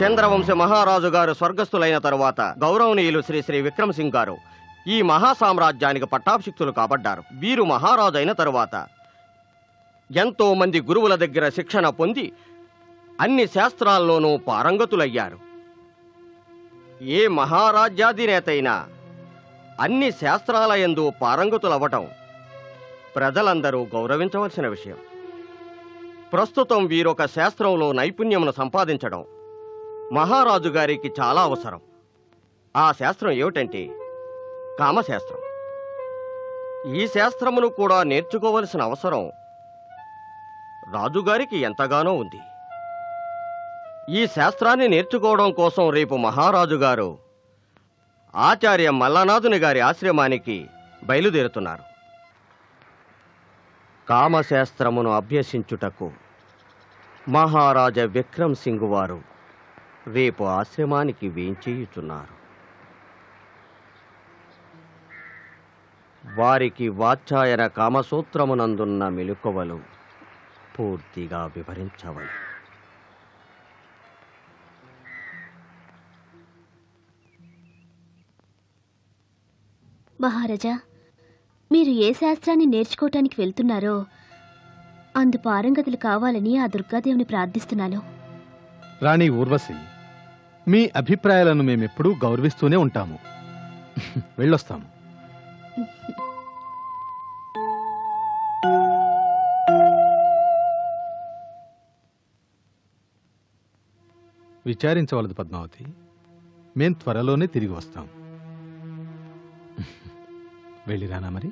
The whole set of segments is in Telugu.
చంద్రవంశ మహారాజు గారు స్వర్గస్థులైన తరువాత గౌరవనీయులు శ్రీ శ్రీ విక్రమ్ సింగ్ గారు ఈ మహాసామ్రాజ్యానికి పట్టాభిషిక్తులు కాబడ్డారు. వీరు మహారాజు అయిన తరువాత ఎంతో మంది గురువుల దగ్గర శిక్షణ పొంది అన్ని శాస్త్రాల్లోనూ పారంగతులయ్యారు. ఏ మహారాజ్యాధినేతైనా అన్ని శాస్త్రాలయందు పారంగతులవ్వటం ప్రజలందరూ గౌరవించవలసిన విషయం. ప్రస్తుతం వీరొక శాస్త్రంలో నైపుణ్యమును సంపాదించడం మహారాజు గారికి చాలా అవసరం. ఆ శాస్త్రం ఏమిటంటే కామశాస్త్రం. ఈ శాస్త్రమును కూడా నేర్చుకోవలసిన అవసరం రాజుగారికి ఎంతగానో ఉంది. ఈ శాస్త్రాన్ని నేర్చుకోవడం కోసం రేపు మహారాజు గారు ఆచార్య మల్లనాథుని గారి ఆశ్రమానికి బయలుదేరుతున్నారు. కామశాస్త్రమును అభ్యసించుటకు మహారాజ విక్రమ్ సింగ్ వారు రేపు ఆశ్రమానికి వేంచేయుచున్నారు. వారికి వాత్సాయన కామసూత్రమునందున్న మెలకువలు పూర్తిగా వివరించవలెను. మహారాజా, మీరు ఏ శాస్త్రాన్ని నేర్చుకోవటానికి వెళ్తున్నారో అందు పారంగతులు కావాలని ఆ దుర్గాదేవిని ప్రార్థిస్తున్నాను. రాణి ఊర్వశి, మీ అభిప్రాయాలను మేమెప్పుడూ గౌరవిస్తూనే ఉంటాము. వెళ్ళొస్తాము. విచారించవలదు పద్మావతి, మేం త్వరలోనే తిరిగి వస్తాం. వెళ్ళిరానా మరి?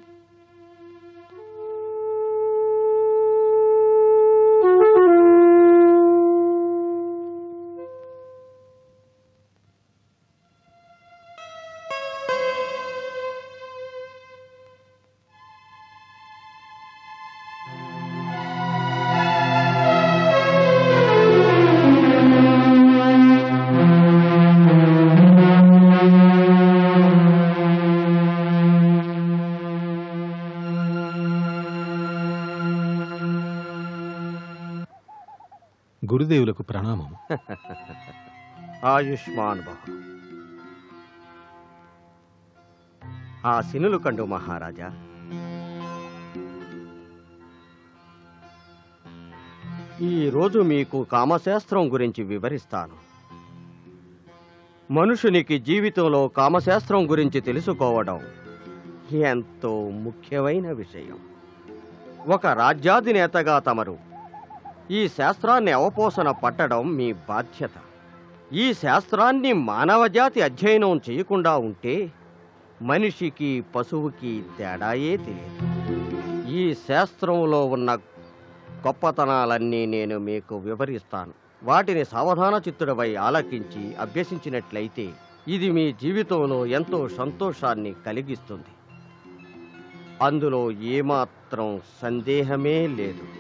గురుదేవులకు ప్రణామం. ఆయుష్మాన్ భవ. ఆ సినులు కండు మహారాజా. ఈరోజు మీకు కామశాస్త్రం గురించి వివరిస్తాను. మనుషునికి జీవితంలో కామశాస్త్రం గురించి తెలుసుకోవడం ఎంతో ముఖ్యమైన విషయం. ఒక రాజ్యాధినేతగా తమరు ఈ శాస్త్రాన్ని అవపోసన పట్టడం మీ బాధ్యత. ఈ శాస్త్రాన్ని మానవజాతి అధ్యయనం చేయకుండా ఉంటే మనిషికి పశువుకి తేడాయే తెలియదు. ఈ శాస్త్రంలో ఉన్న గొప్పతనాలన్నీ నేను మీకు వివరిస్తాను. వాటిని సావధాన చిత్తుడవై ఆలకించి అభ్యసించినట్లయితే ఇది మీ జీవితంలో ఎంతో సంతోషాన్ని కలిగిస్తుంది. అందులో ఏమాత్రం సందేహమే లేదు.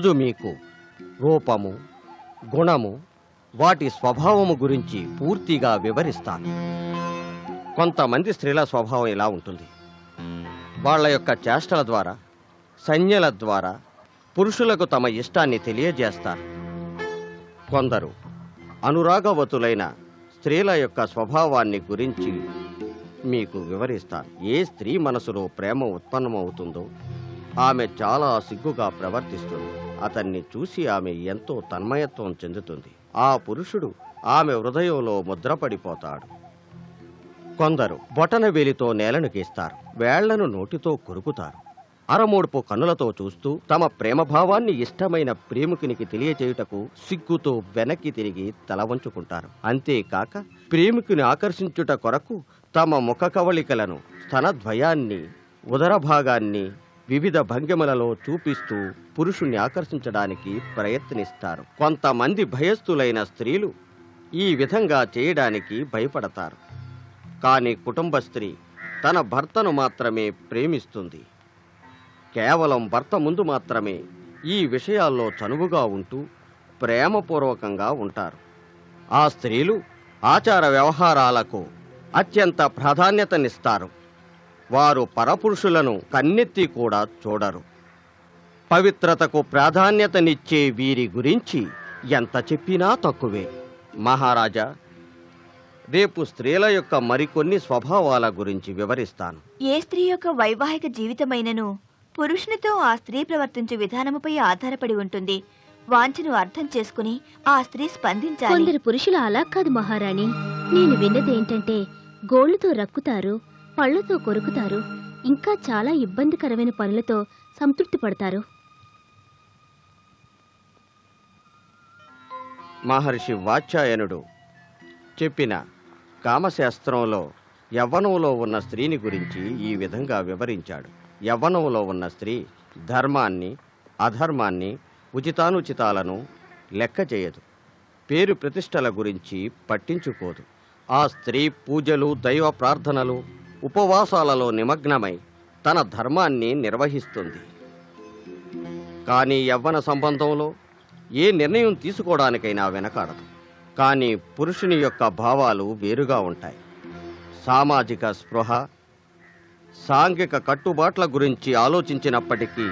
ఈరోజు మీకు రూపము, గుణము, వాటి స్వభావము గురించి పూర్తిగా వివరిస్తాను. కొంతమంది స్త్రీల స్వభావం ఇలా ఉంటుంది. వాళ్ళ యొక్క చేష్టల ద్వారా, సంజ్ఞల ద్వారా పురుషులకు తమ ఇష్టాన్ని తెలియజేస్తారు. కొందరు అనురాగవతులైన స్త్రీల యొక్క స్వభావాన్ని గురించి మీకు వివరిస్తాను. ఏ స్త్రీ మనసులో ప్రేమ ఉత్పన్నమవుతుందో ఆమె చాలా సిగ్గుగా ప్రవర్తిస్తుంది. అతన్ని చూసి ఆమె ఎంతో తన్మయత్వం చెందుతుంది. ఆ పురుషుడు ఆమె హృదయంలో ముద్రపడిపోతాడు. కొందరు బొటనవేలితో నేలను గీస్తారు, వేళ్లను నోటితో కొరుకుతారు, అరమోడుపు కన్నులతో చూస్తూ తమ ప్రేమభావాన్ని ఇష్టమైన ప్రేమికునికి తెలియచేయుటకు సిగ్గుతో వెనక్కి తిరిగి తల వంచుకుంటారు. అంతేకాక ప్రేమికుని ఆకర్షించుట కొరకు తమ ముఖ కవళికలను, స్తనద్వయాన్ని, ఉదర భాగాన్ని వివిధ భంగిమలలో చూపిస్తూ పురుషుణ్ణి ఆకర్షించడానికి ప్రయత్నిస్తారు. కొంతమంది భయస్థులైన స్త్రీలు ఈ విధంగా చేయడానికి భయపడతారు. కానీ కుటుంబ స్త్రీ తన భర్తను మాత్రమే ప్రేమిస్తుంది. కేవలం భర్త ముందు మాత్రమే ఈ విషయాల్లో చనువుగా ఉంటూ ప్రేమపూర్వకంగా ఉంటారు. ఆ స్త్రీలు ఆచార వ్యవహారాలకు అత్యంత ప్రాధాన్యతనిస్తారు. వారు పరపురుషులను కన్నెత్తి కూడా చూడరు. పవిత్రతకు ప్రాధాన్యతనిచ్చే వీరి గురించి ఎంత చెప్పినా తక్కువే. మహారాజా, రేపు స్త్రీల యొక్క మరికొన్ని స్వభావాల గురించి వివరిస్తాను. ఏ స్త్రీ యొక్క వైవాహిక జీవితమైనను పురుషునితో ఆ స్త్రీ ప్రవర్తించే విధానముపై ఆధారపడి ఉంటుంది. వాంఛను అర్థం చేసుకుని ఆ స్త్రీ స్పందించాలి. కొందరు పురుషులు అలా కాదు మహారాణి. నేను విన్నదేంటంటే గోళ్లతో రక్కుతారు, పళ్లతో కొరుకుతారు, ఇంకా చాలా ఇబ్బందికరమైన పనులతో సంతృప్తి పడతారు. మహర్షి వాత్స్యాయనుడు చెప్పిన కామశాస్త్రంలో యవ్వనంలో ఉన్న స్త్రీని గురించి ఈ విధంగా వివరించాడు. యవ్వనంలో ఉన్న స్త్రీ ధర్మాన్ని, అధర్మాన్ని, ఉచితానుచితాలను లెక్క చేయదు. పేరు ప్రతిష్టల గురించి పట్టించుకోదు. ఆ స్త్రీ పూజలు, దైవ ప్రార్థనలు, ఉపవాసాలలో నిమగ్నమై తన ధర్మాన్ని నిర్వహిస్తుంది. కానీ యవ్వన సంబంధంలో ఏ నిర్ణయం తీసుకోవడానికైనా వెనకాడదు. కానీ పురుషుని యొక్క భావాలు వేరుగా ఉంటాయి. సామాజిక స్పృహ, సాంఘిక కట్టుబాట్ల గురించి ఆలోచించినప్పటికీ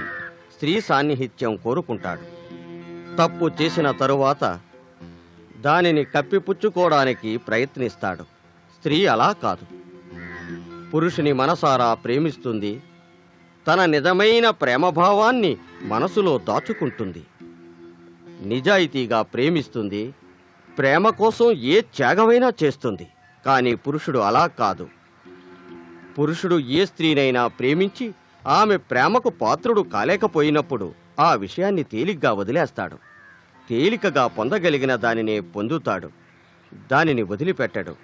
స్త్రీ సాన్నిహిత్యం కోరుకుంటాడు. తప్పు చేసిన తరువాత దానిని కప్పిపుచ్చుకోవడానికి ప్రయత్నిస్తాడు. స్త్రీ అలా కాదు. పురుషుని మనసారా ప్రేమిస్తుంది. తన నిజమైన ప్రేమభావాన్ని మనసులో దాచుకుంటుంది. నిజాయితీగా ప్రేమిస్తుంది. ప్రేమ కోసం ఏ త్యాగమైనా చేస్తుంది. కానీ పురుషుడు అలా కాదు. పురుషుడు ఏ స్త్రీనైనా ప్రేమించి ఆమె ప్రేమకు పాత్రుడు కాలేకపోయినప్పుడు ఆ విషయాన్ని తేలిగ్గా వదిలేస్తాడు. తేలికగా పొందగలిగిన దానినే పొందుతాడు, దానిని వదిలిపెట్టడు.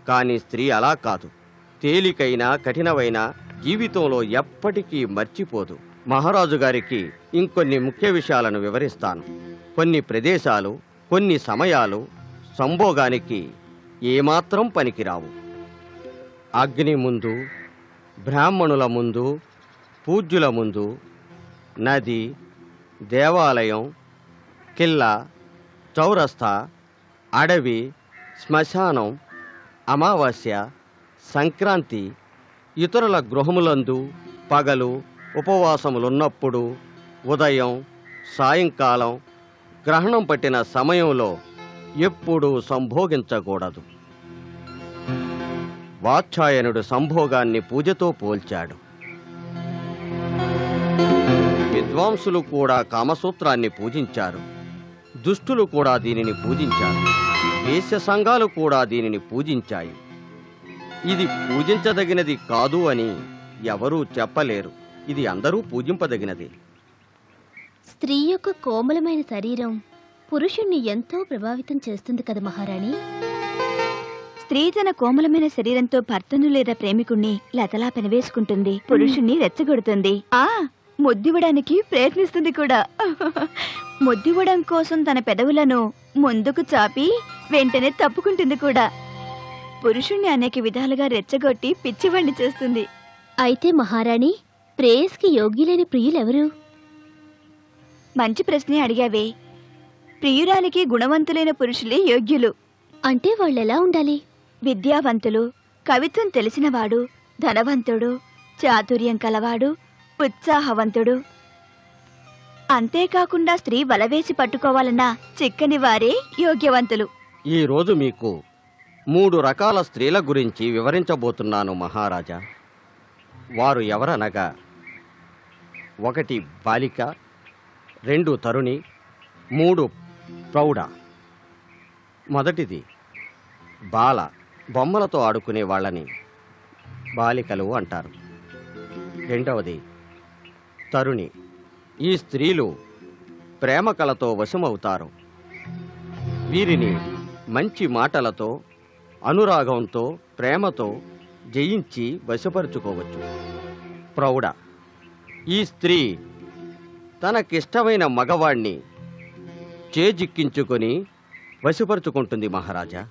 కానీ స్త్రీ అలా కాదు. తేలికైన కఠినమైన జీవితంలో ఎప్పటికీ మర్చిపోదు. మహారాజు గారికి ఇంకొన్ని ముఖ్య విషయాలను వివరిస్తాను. కొన్ని ప్రదేశాలు, కొన్ని సమయాలు సంభోగానికి ఏమాత్రం పనికిరావు. అగ్ని ముందు, బ్రాహ్మణుల ముందు, పూజ్యుల ముందు, నది, దేవాలయం, కిల్లా, చౌరస్తా, అడవి, శ్మశానం, అమావాస్య, సంక్రాంతి, ఇతరుల గృహములందు పగలు ఉపవాసములున్నప్పుడు, ఉదయం, సాయంకాలం, గ్రహణం పట్టిన సమయంలో ఎప్పుడూ సంభోగించకూడదు. వాత్స్యాయనుడు సంభోగాన్ని పూజతో పోల్చాడు. విద్వాంసులు కూడా కామసూత్రాన్ని పూజించారు. దుష్టులు కూడా దీనిని పూజించారు. వేశ్య సంఘాలు కూడా దీనిని పూజించాయి. ఇది పూజించదగినది కాదు అని ఎవరూ చెప్పలేరు. ఇది అందరూ పూజింపదగినది. స్త్రీ యొక్క కోమలమైన శరీరం పురుషుణ్ణి ఎంతో ప్రభావితం చేస్తుంది కదా మహారాణి. స్త్రీ తన కోమలమైన శరీరంతో భర్తను లేదా ప్రేమికుణ్ణి లతలా పెనవేసుకుంటుంది. పురుషుణ్ణి రెచ్చగొడుతుంది. ముద్దివ్వడానికి ప్రయత్నిస్తుంది కూడా. ముద్దివ్వడం కోసం తన పెదవులను ముందుకు చాపి వెంటనే తప్పుకుంటుంది కూడా. పురుషుణ్ణి అనేక విధాలుగా రెచ్చగొట్టి పిచ్చివాణ్ణి చేస్తుంది. అయితే మహారాణి, ప్రేయస్కి యోగ్యులైన ప్రియులెవరు? మంచి ప్రశ్నే అడిగావే. ప్రియురాలికి గుణవంతులైన పురుషులే యోగ్యులు. అంటే వాళ్ళెలా ఉండాలి? విద్యావంతులు, కవిత్వం తెలిసినవాడు, ధనవంతుడు, చాతుర్యం కలవాడు, ఉత్సాహవంతుడు. అంతేకాకుండా స్త్రీ వలవేసి పట్టుకోవాలన్నా చిక్కని వారే యోగ్యవంతులు. ఈ రోజు మీకు 3 రకాల స్త్రీల గురించి వివరించబోతున్నాను మహారాజా. వారు ఎవరనగా 1 బాలిక, 2 తరుణి, 3 ప్రౌఢ. మొదటిది బాల, బొమ్మలతో ఆడుకునే వాళ్ళని బాలికలు అంటారు. రెండవది తరుణి. ఈ స్త్రీలు ప్రేమ కళతో వశమవుతారు. వీరిని మంచి మాటలతో, అనురాగంతో, ప్రేమతో జయించి వశపరుచుకోవచ్చు. ప్రౌఢ. ఈ స్త్రీ తనకిష్టమైన మగవాణ్ణి చేజిక్కించుకొని వశపరుచుకుంటుంది మహారాజా.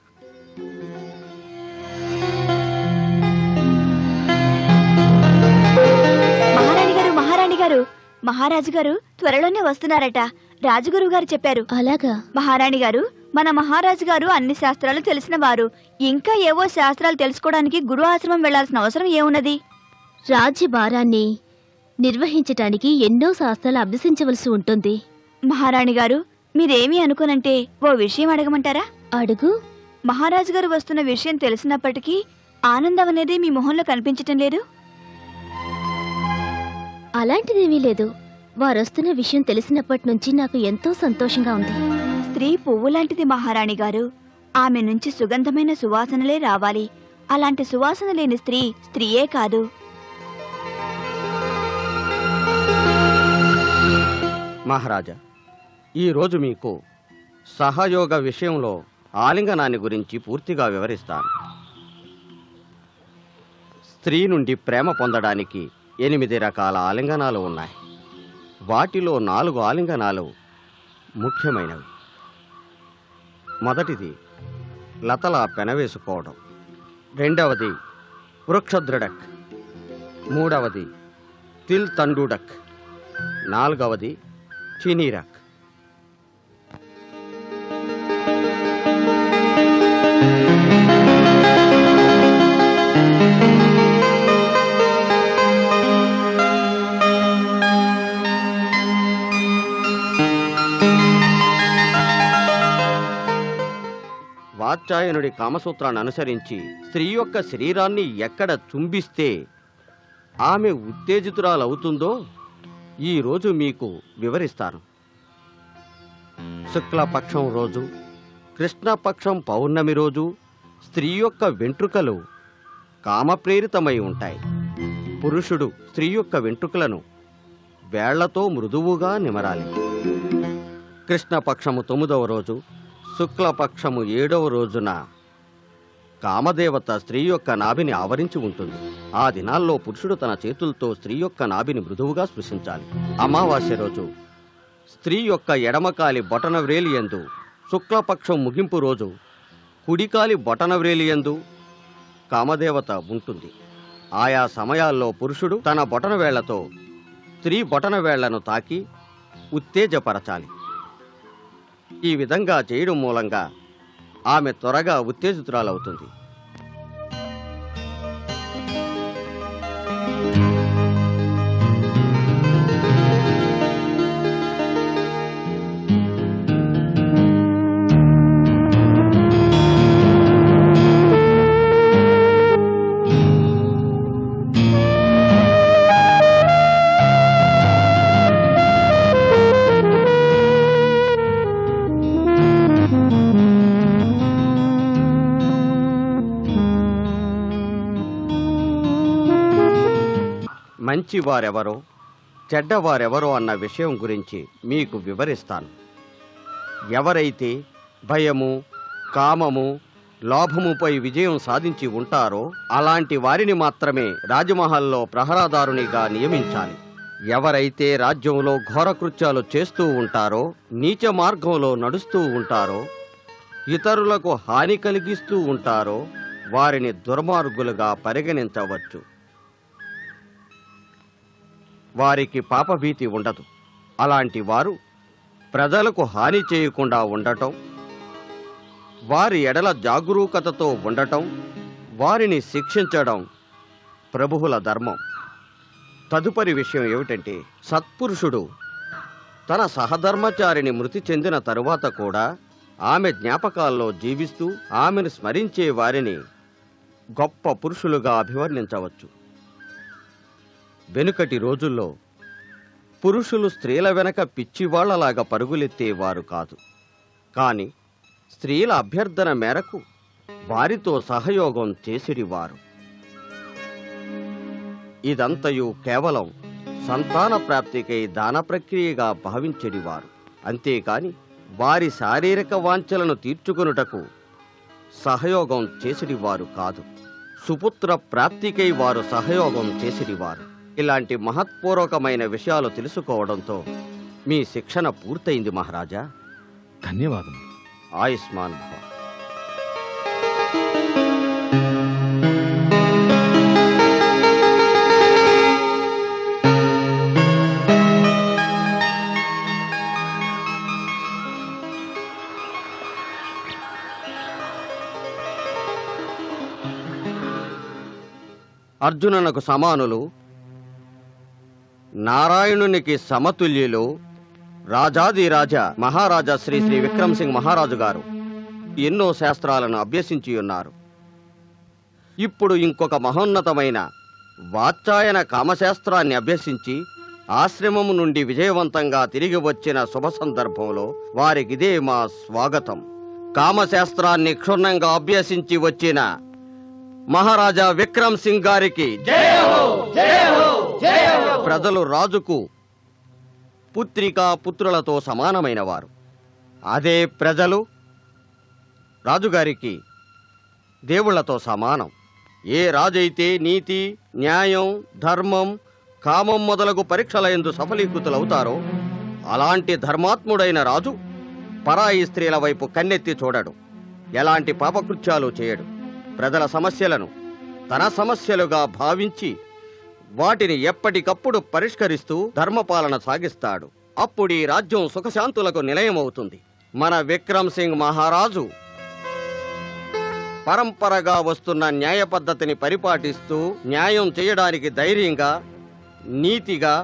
మహారాణి గారు, మహారాజు గారు త్వరలోనే వస్తున్నారట. రాజగురువు గారు చెప్పారు. అలాగా? మహారాణి గారు, మన మహారాజు గారు అన్ని శాస్త్రాలు తెలిసిన వారు. ఇంకా ఏవో శాస్త్రాలు తెలుసుకోవడానికి గురు ఆశ్రమం వెళ్లాల్సిన అవసరం ఏమున్నది? రాజ్య భారాన్ని నిర్వహించటానికి ఎన్నో శాస్త్రాలు అభ్యసించవలసి ఉంటుంది. మహారాణి గారు, మీరేమీ అనుకోనంటే ఓ విషయం అడగమంటారా? అడుగు. మహారాజు గారు వస్తున్న విషయం తెలిసినప్పటికీ ఆనందం అనేది మీ మొహంలో కనిపించటం లేదు. అలాంటిదేమీ లేదు. వారొస్తున్న విషయం తెలిసినప్పటి నుంచి నాకు ఎంతో సంతోషంగా ఉంది. స్త్రీ పువ్వు లాంటిది మహారాణి గారు. ఆమె నుంచి సుగంధమైన సువాసనలే రావాలి. అలాంటి సువాసన లేని స్త్రీ స్త్రీయే కాదు. మహారాజా, ఈరోజు మీకు సహయోగ విషయంలో ఆలింగనాన్ని గురించి పూర్తిగా వివరిస్తాను. స్త్రీ నుండి ప్రేమ పొందడానికి 8 రకాల ఆలింగనాలు ఉన్నాయి. వాటిలో 4 ఆలింగనాలు ముఖ్యమైనవి. మొదటిది లతలా పెనవేసుకోవడం, రెండవది వృక్షదృఢక్, మూడవది తిల్ తండూడక్, నాలుగవది చినీరక్. వాత్సాయనుడి కామసూత్రాన్ని అనుసరించి స్త్రీ యొక్క శరీరాన్ని ఎక్కడ చుంబిస్తే ఆమె ఉత్తేజితురాలవుతుందో ఈరోజు మీకు వివరిస్తాను. శుక్లపక్షం రోజు, కృష్ణపక్షం పౌర్ణమి రోజు స్త్రీ యొక్క వెంట్రుకలు కామప్రేరితమై ఉంటాయి. పురుషుడు స్త్రీ యొక్క వెంట్రుకలను వేళ్లతో మృదువుగా నిమరాలి. కృష్ణపక్షము 9వ రోజు, శుక్లపక్షము 7వ రోజున కామదేవత స్త్రీ యొక్క నాభిని ఆవరించి ఉంటుంది. ఆ దినాల్లో పురుషుడు తన చేతులతో స్త్రీ యొక్క నాభిని మృదువుగా స్పృశించాలి. అమావాస్య రోజు స్త్రీ యొక్క ఎడమకాలి బొటనవ్రేలియందు, శుక్లపక్షం ముగింపు రోజు కుడికాలి బొటనవ్రేలియందు కామదేవత ఉంటుంది. ఆయా సమయాల్లో పురుషుడు తన బొటనవేళ్లతో స్త్రీ బొటనవేళ్లను తాకి ఉత్తేజపరచాలి. ఈ విధంగా చేయడం మూలంగా ఆమె త్వరగా ఉత్తేజితురాలవుతుంది. మంచివారెవరో చెడ్డవారెవరో అన్న విషయం గురించి మీకు వివరిస్తాను. ఎవరైతే భయము, కామము, లోభముపై విజయం సాధించి ఉంటారో అలాంటి వారిని మాత్రమే రాజమహల్లో ప్రహరాదారునిగా నియమించాలి. ఎవరైతే రాజ్యంలో ఘోరకృత్యాలు చేస్తూ ఉంటారో, నీచ మార్గంలో నడుస్తూ ఉంటారో, ఇతరులకు హాని కలిగిస్తూ ఉంటారో వారిని దుర్మార్గులుగా పరిగణించవచ్చు. వారికి పాపభీతి ఉండదు. అలాంటి వారు ప్రజలకు హాని చేయకుండా ఉండటం, వారి ఎడల జాగరూకతతో ఉండటం, వారిని శిక్షించడం ప్రభువుల ధర్మం. తదుపరి విషయం ఏమిటంటే, సత్పురుషుడు తన సహధర్మచారిని మృతి చెందిన తరువాత కూడా ఆమె జ్ఞాపకాల్లో జీవిస్తూ ఆమెను స్మరించే వారిని గొప్ప పురుషులుగా అభివర్ణించవచ్చు. వెనుకటి రోజుల్లో పురుషులు స్త్రీల వెనక పిచ్చివాళ్లలాగా పరుగులెత్తేవారు కాదు. కాని స్త్రీల అభ్యర్థన మేరకు వారితో సహయోగం చేసిడివారు. ఇదంతయు కేవలం సంతాన ప్రాప్తికై దాన ప్రక్రియగా భావించెడివారు. అంతేకాని వారి శారీరక వాంఛలను తీర్చుకొనుటకు సహయోగం చేసిడివారు కాదు. సుపుత్ర ప్రాప్తికై వారు సహయోగం చేసిడివారు. ఇలాంటి మహత్పూర్వకమైన విషయాలు తెలుసుకోవడంతో మీ శిక్షణ పూర్తయింది మహారాజా. ధన్యవాదం. ఆయుష్మాన్ భవ. అర్జునునకు సమానులు, నారాయణునికి సమతుల్యులు రాజాదిరాజా మహారాజా శ్రీ శ్రీ విక్రమ్ సింగ్ మహారాజు గారు ఎన్నో శాస్త్రాలను అభ్యసించి ఉన్నారు. ఇప్పుడు ఇంకొక మహోన్నతమైన వాత్సాయన కామశాస్త్రాన్ని అభ్యసించి ఆశ్రమము నుండి విజయవంతంగా తిరిగి వచ్చిన శుభ సందర్భంలో వారికిదే మా స్వాగతం. కామశాస్త్రాన్ని క్షుణ్ణంగా అభ్యసించి వచ్చిన మహారాజా విక్రమ్ సింగ్ గారికి ప్రజలు రాజుకు పుత్రికా పుత్రులతో సమానమైన వారు. అదే ప్రజలు రాజుగారికి దేవుళ్లతో సమానం. ఏ రాజైతే నీతి, న్యాయం, ధర్మం, కామం మొదలగు పరీక్షలయందు సఫలీకృతులవుతారో అలాంటి ధర్మాత్ముడైన రాజు పరాయి స్త్రీల వైపు కన్నెత్తి చూడడు, ఎలాంటి పాపకృత్యాలు చేయడు. ప్రజల సమస్యలను తన సమస్యలుగా భావించి వాటిని ఎప్పటికప్పుడు పరిష్కరిస్తూ ధర్మపాలన సాగిస్తాడు. అప్పుడు ఈ రాజ్యం సుఖశాంతులకు నిలయమవుతుంది. మన విక్రమ్ సింగ్ మహారాజు పరంపరగా వస్తున్న న్యాయ పద్ధతిని పరిపాటిస్తూ న్యాయం చేయడానికి ధైర్యంగా, నీతిగా,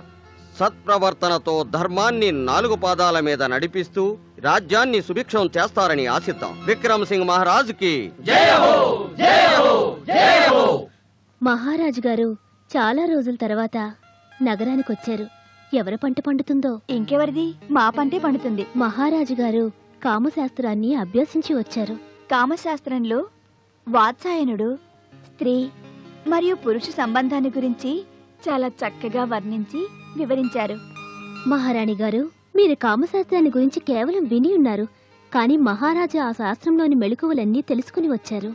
సత్ప్రవర్తనతో ధర్మాన్ని 4 పాదాల మీద నడిపిస్తూ రాజ్యాన్ని సుభిక్షం చేస్తారని ఆశిద్దాం. విక్రమ్ సింగ్ మహారాజుకి జయ హో, జయ హో, జయ హో. మహారాజు గారు చాలా రోజుల తర్వాత నగరానికి వచ్చారు. ఎవరి పంట పండుతుందో? ఇంకెవరిది? మా పంటే పండుతుంది. మహారాజు గారు కామశాస్త్రాన్ని అభ్యసించి వచ్చారు. కామశాస్త్రంలో వాత్సాయనుడు స్త్రీ మరియు పురుష సంబంధాన్ని గురించి చాలా చక్కగా వర్ణించి వివరించారు. మహారాణి గారు, మీరు కామశాస్త్రాన్ని గురించి కేవలం విని ఉన్నారు, కానీ మహారాజా ఆ శాస్త్రంలోని మెళకువలన్నీ తెలుసుకుని వచ్చారు.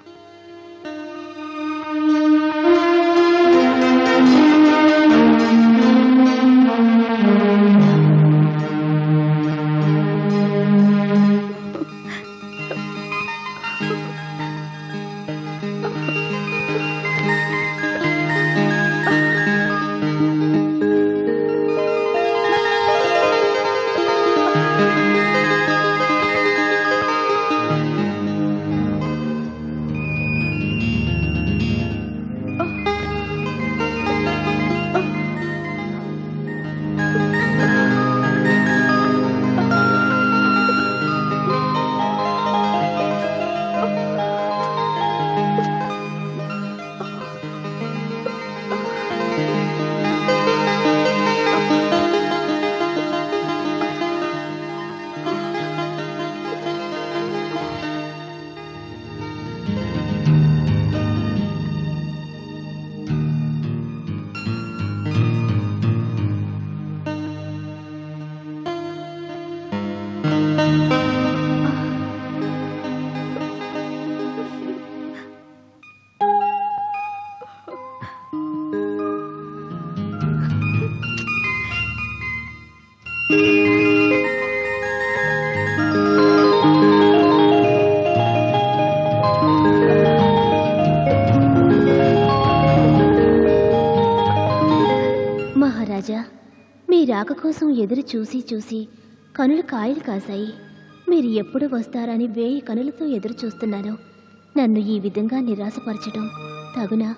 మహారాజా, మీ రాక కోసం ఎదురు చూసి చూసి కనులు కాయలు కాశాయి. మీరు ఎప్పుడు వస్తారని 1000 కనులతో ఎదురు చూస్తున్నాను. నన్ను ఈ విధంగా నిరాశపరచడం తగునా?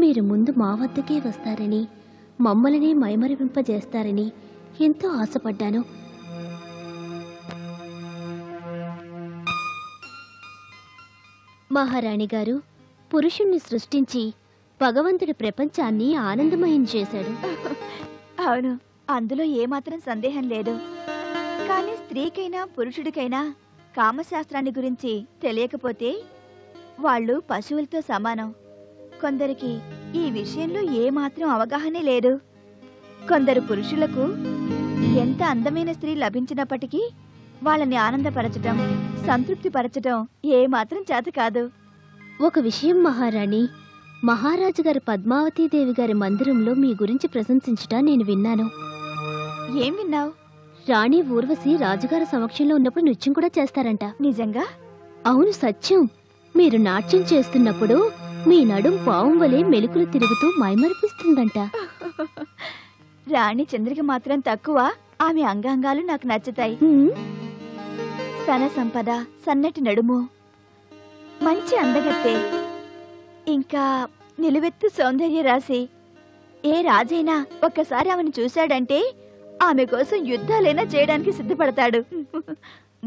మీరు ముందు మా వద్దకే వస్తారని, మమ్మల్ని మైమరిపింపజేస్తారని ఎంతో ఆశపడ్డాను. మహారాణి గారు, పురుషుణ్ణి సృష్టించి భగవంతుడి ప్రపంచాన్ని ఆనందమయం చేశాడు. అవును, అందులో ఏమాత్రం సందేహం లేదు. కానీ స్త్రీకైనా పురుషుడికైనా కామశాస్త్రాన్ని గురించి తెలియకపోతే వాళ్ళు పశువులతో సమానం. కొందరికి ఈ విషయంలో ఏమాత్రం అవగాహనే లేదు. కొందరు పురుషులకు ఎంత అందమైన స్త్రీ లభించినప్పటికీ వాళ్ళని ఆనందపరచటం, సంతృప్తిపరచటం ఏమాత్రం చేత కాదు. ఒక విషయం మహారాణి, మహారాజు గారు పద్మావతీదేవి గారి మందిరంలో మీ గురించి ప్రశంసించుట నేను విన్నాను. ఏం విన్నావు? రాణి ఊర్వశి రాజుగారి సమక్షంలో ఉన్నప్పుడు నృత్యం కూడా చేస్తారంట. నిజంగా? అవును, సత్యం. మీరు నాట్యం చేస్తున్నప్పుడు మీ నడుం పావం వలె మెలుకులు తిరుగుతూ మైమరిపిస్తుందంట. రాణి చంద్రిక మాత్రం తక్కువ, ఆమె అంగాంగాలు నాకు నచ్చుతాయి. స్తన సంపద, సన్నటి నడుము, మంచి అందగత్తె, ఇంకా నిలువెత్తు సౌందర్య రాశి. ఏ రాజైనా ఒక్కసారి ఆమెను చూశాడంటే ఆమె కోసం యుద్ధాలైనా చేయడానికి సిద్ధపడతాడు.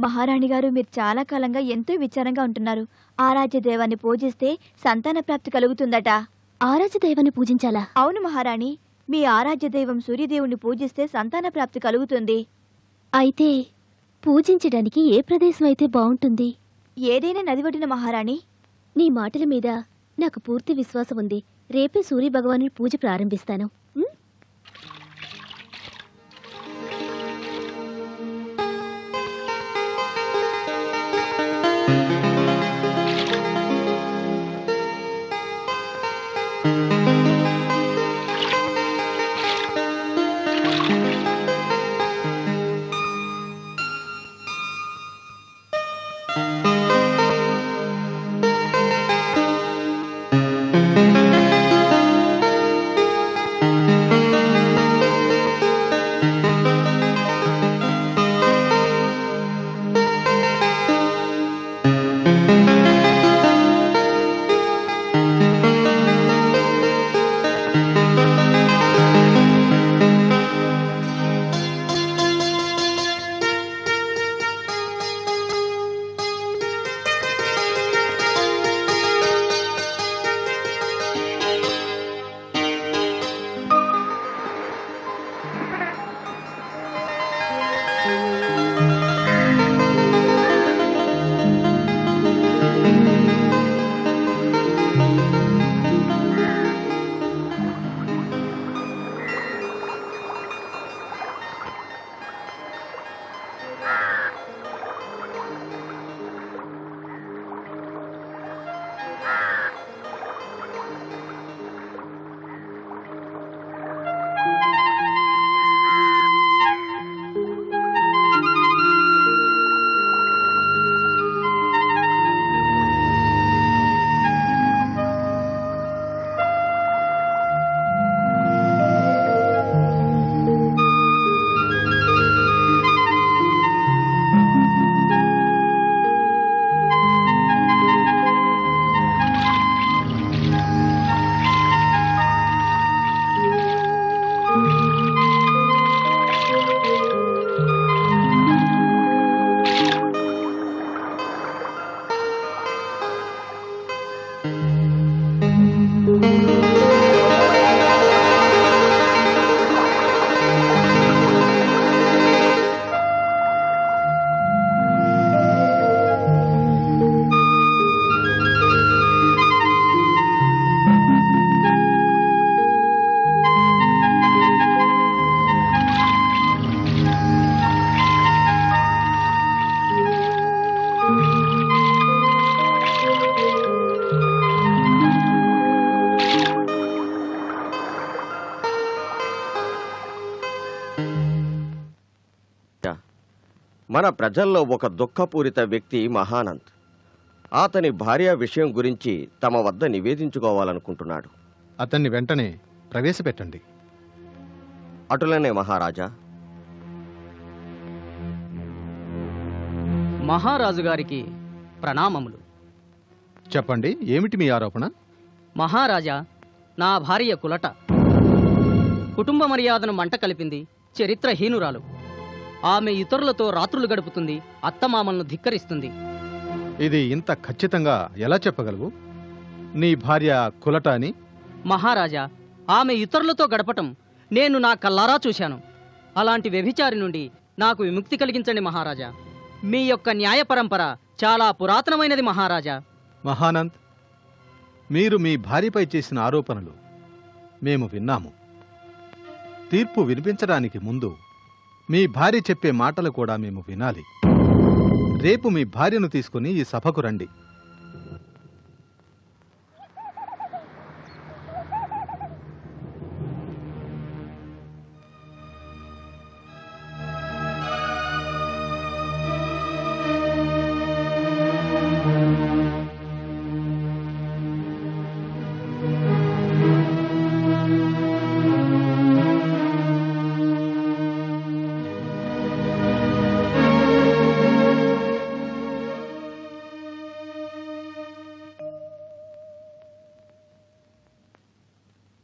మహారాణి గారు, మీరు చాలా కాలంగా ఎంతో విచారంగా ఉంటున్నారు. ఆరాధ్య దైవాన్ని పూజిస్తే సంతాన ప్రాప్తి కలుగుతుందట. ఆరాధ్య దైవాన్ని పూజించాలా? అవును మహారాణి, మీ ఆరాధ్య దైవం సూర్యదేవుణ్ణి పూజిస్తే సంతాన ప్రాప్తి కలుగుతుంది. అయితే పూజించడానికి ఏ ప్రదేశం అయితే బాగుంటుంది? ఏదైనా నది ఒడ్డున మహారాణి. నీ మాటల మీద నాకు పూర్తి విశ్వాసం ఉంది. రేపే సూర్య భగవాను పూజ ప్రారంభిస్తాను. మన ప్రజల్లో ఒక దుఃఖపూరిత వ్యక్తి మహానంద్. అతని భార్య విషయం గురించి తమ వద్ద నివేదించుకోవాలనుకుంటున్నాడు. అతన్ని వెంటనే ప్రవేశపెట్టండి. అటులనే మహారాజా. మహారాజు గారికి ప్రణామములు. చెప్పండి, ఏమిటి మీ ఆరోపణ? మహారాజా, నా భార్య కులట కుటుంబ మర్యాదను మంట కలిపింది, చరిత్రహీనురాలు. ఆమె ఇతరులతో రాత్రులు గడుపుతుంది, అత్తమామలను ధిక్కరిస్తుంది. ఇది ఇంత ఖచ్చితంగా ఎలా చెప్పగలవు? నీ భార్య కులట అని? మహారాజా, ఆమె ఇతరులతో గడపటం నేను నా కల్లారా చూశాను. అలాంటి వ్యభిచారి నుండి నాకు విముక్తి కలిగించండి మహారాజా. మీ యొక్క న్యాయ పరంపర చాలా పురాతనమైనది మహారాజా. మహానంద్, మీరు మీ భార్యపై చేసిన ఆరోపణలు మేము విన్నాము. తీర్పు వినిపించడానికి ముందు మీ భార్య చెప్పే మాటలు కూడా మేము వినాలి. రేపు మీ భార్యను తీసుకుని ఈ సభకు రండి.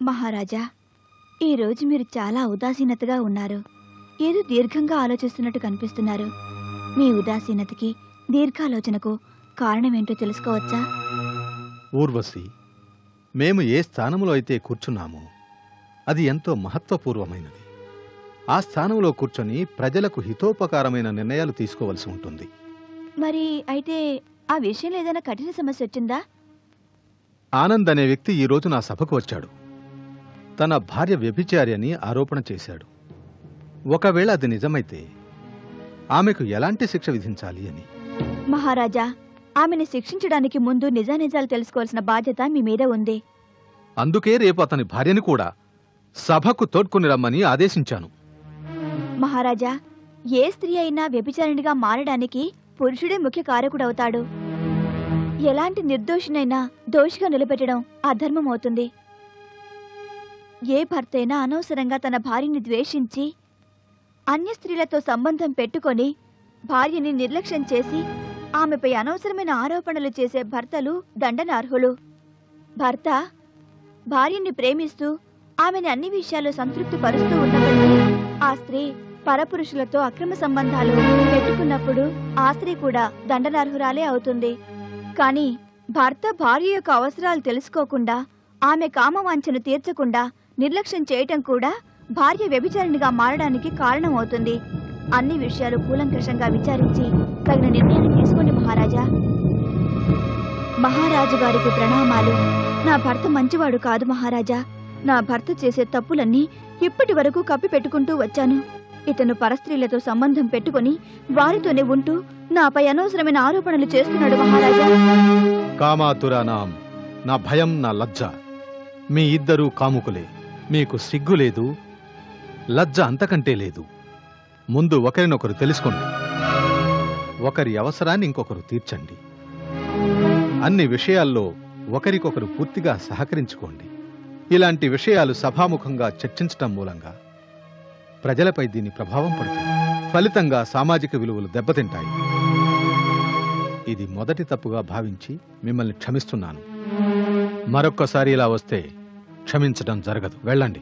మహారాజా, ఈరోజు మీరు చాలా ఉదాసీనతగా ఉన్నారు. ఏదో దీర్ఘంగా ఆలోచిస్తున్నట్టు కనిపిస్తున్నారు. మీ ఉదాసీనతకి, దీర్ఘాలోచనకు కారణమేంటో తెలుసుకోవచ్చా? ఊర్వశి, మేము ఏ స్థానంలో అయితే కూర్చున్నామో అది ఎంతో మహత్వపూర్వమైనది. ఆ స్థానంలో కూర్చొని ప్రజలకు హితోపకారమైన నిర్ణయాలు తీసుకోవలసి ఉంటుంది. మరి అయితే ఆ విషయంలో ఏదైనా కఠిన సమస్య వచ్చిందా? ఆనంద్ అనే వ్యక్తి ఈ రోజు నా సభకు వచ్చాడు. తన భార్య వ్యభిచారి అని ఆరోపణ చేశాడు. ఒకవేళ అది నిజమైతే ఆమెకు ఎలాంటి శిక్ష విధించాలి అని. మహారాజా, ఆమెను శిక్షించడానికి ముందు నిజానిజాలు తెలుసుకోవాల్సిన బాధ్యత మీ మీద ఉంది. అందుకే రేపు అతని భార్యని కూడా సభకు తోడ్కొని రమ్మని ఆదేశించాను. మహారాజా, ఏ స్త్రీ అయినా వ్యభిచారిణిగా మారడానికి పురుషుడే ముఖ్య కారకుడవుతాడు. ఎలాంటి నిర్దోషినైనా దోషిగా నిలబెట్టడం అధర్మం అవుతుంది. ఏ భర్తైనా అనవసరంగా తన భార్యని ద్వేషించి అన్య స్త్రీలతో సంబంధం పెట్టుకొని భార్యని నిర్లక్ష్యం చేసి ఆమెపై అనవసరమైన ఆరోపణలు చేసే భర్తలు దండనార్హులు. భర్త భార్యని ప్రేమిస్తూ ఆమెను అన్ని విషయాలు సంతృప్తి పరుస్తూ ఉన్నప్పటికీ ఆ స్త్రీ పరపురుషులతో అక్రమ సంబంధాలు పెట్టుకున్నప్పుడు ఆ స్త్రీ కూడా దండనార్హురాలే అవుతుంది. కానీ భర్త భార్య యొక్క అవసరాలు తెలుసుకోకుండా ఆమె కామవాంఛను తీర్చకుండా నిర్లక్ష్యం చేయటం కూడా భార్య వ్యభిచారిణిగా మారడానికి కారణమవుతుంది. అన్ని విషయాలు కూలంకషంగా విచారించి తగిన నిర్ణయాన్ని తీసుకోండి మహారాజా. మహారాజు గారికి ప్రణామాలు. నా భర్త మంచివాడు కాదు మహారాజా. నా భర్త చేసే తప్పులన్నీ ఇప్పటి వరకు కప్పి పెట్టుకుంటూ వచ్చాను. ఇతను పరస్త్రీలతో సంబంధం పెట్టుకుని వారితోనే ఉంటూ నాపై అనవసరమైన ఆరోపణలు చేస్తున్నాడు మహారాజా. కామాతురానాం, నా భయం, నా లజ్జ. మీ ఇద్దరూ కాముకులే. మీకు సిగ్గు లేదు, లజ్జ అంతకంటే లేదు. ముందు ఒకరినొకరు తెలుసుకోండి. ఒకరి అవసరాన్ని ఇంకొకరు తీర్చండి. అన్ని విషయాల్లో ఒకరికొకరు పూర్తిగా సహకరించుకోండి. ఇలాంటి విషయాలు సభాముఖంగా చర్చించటం మూలంగా ప్రజలపై దీని ప్రభావం పడుతుంది. ఫలితంగా సామాజిక విలువలు దెబ్బతింటాయి. ఇది మొదటి తప్పుగా భావించి మిమ్మల్ని క్షమిస్తున్నాను. మరొక్కసారి ఇలా వస్తే క్షమించడం జరగదు. వెళ్ళండి.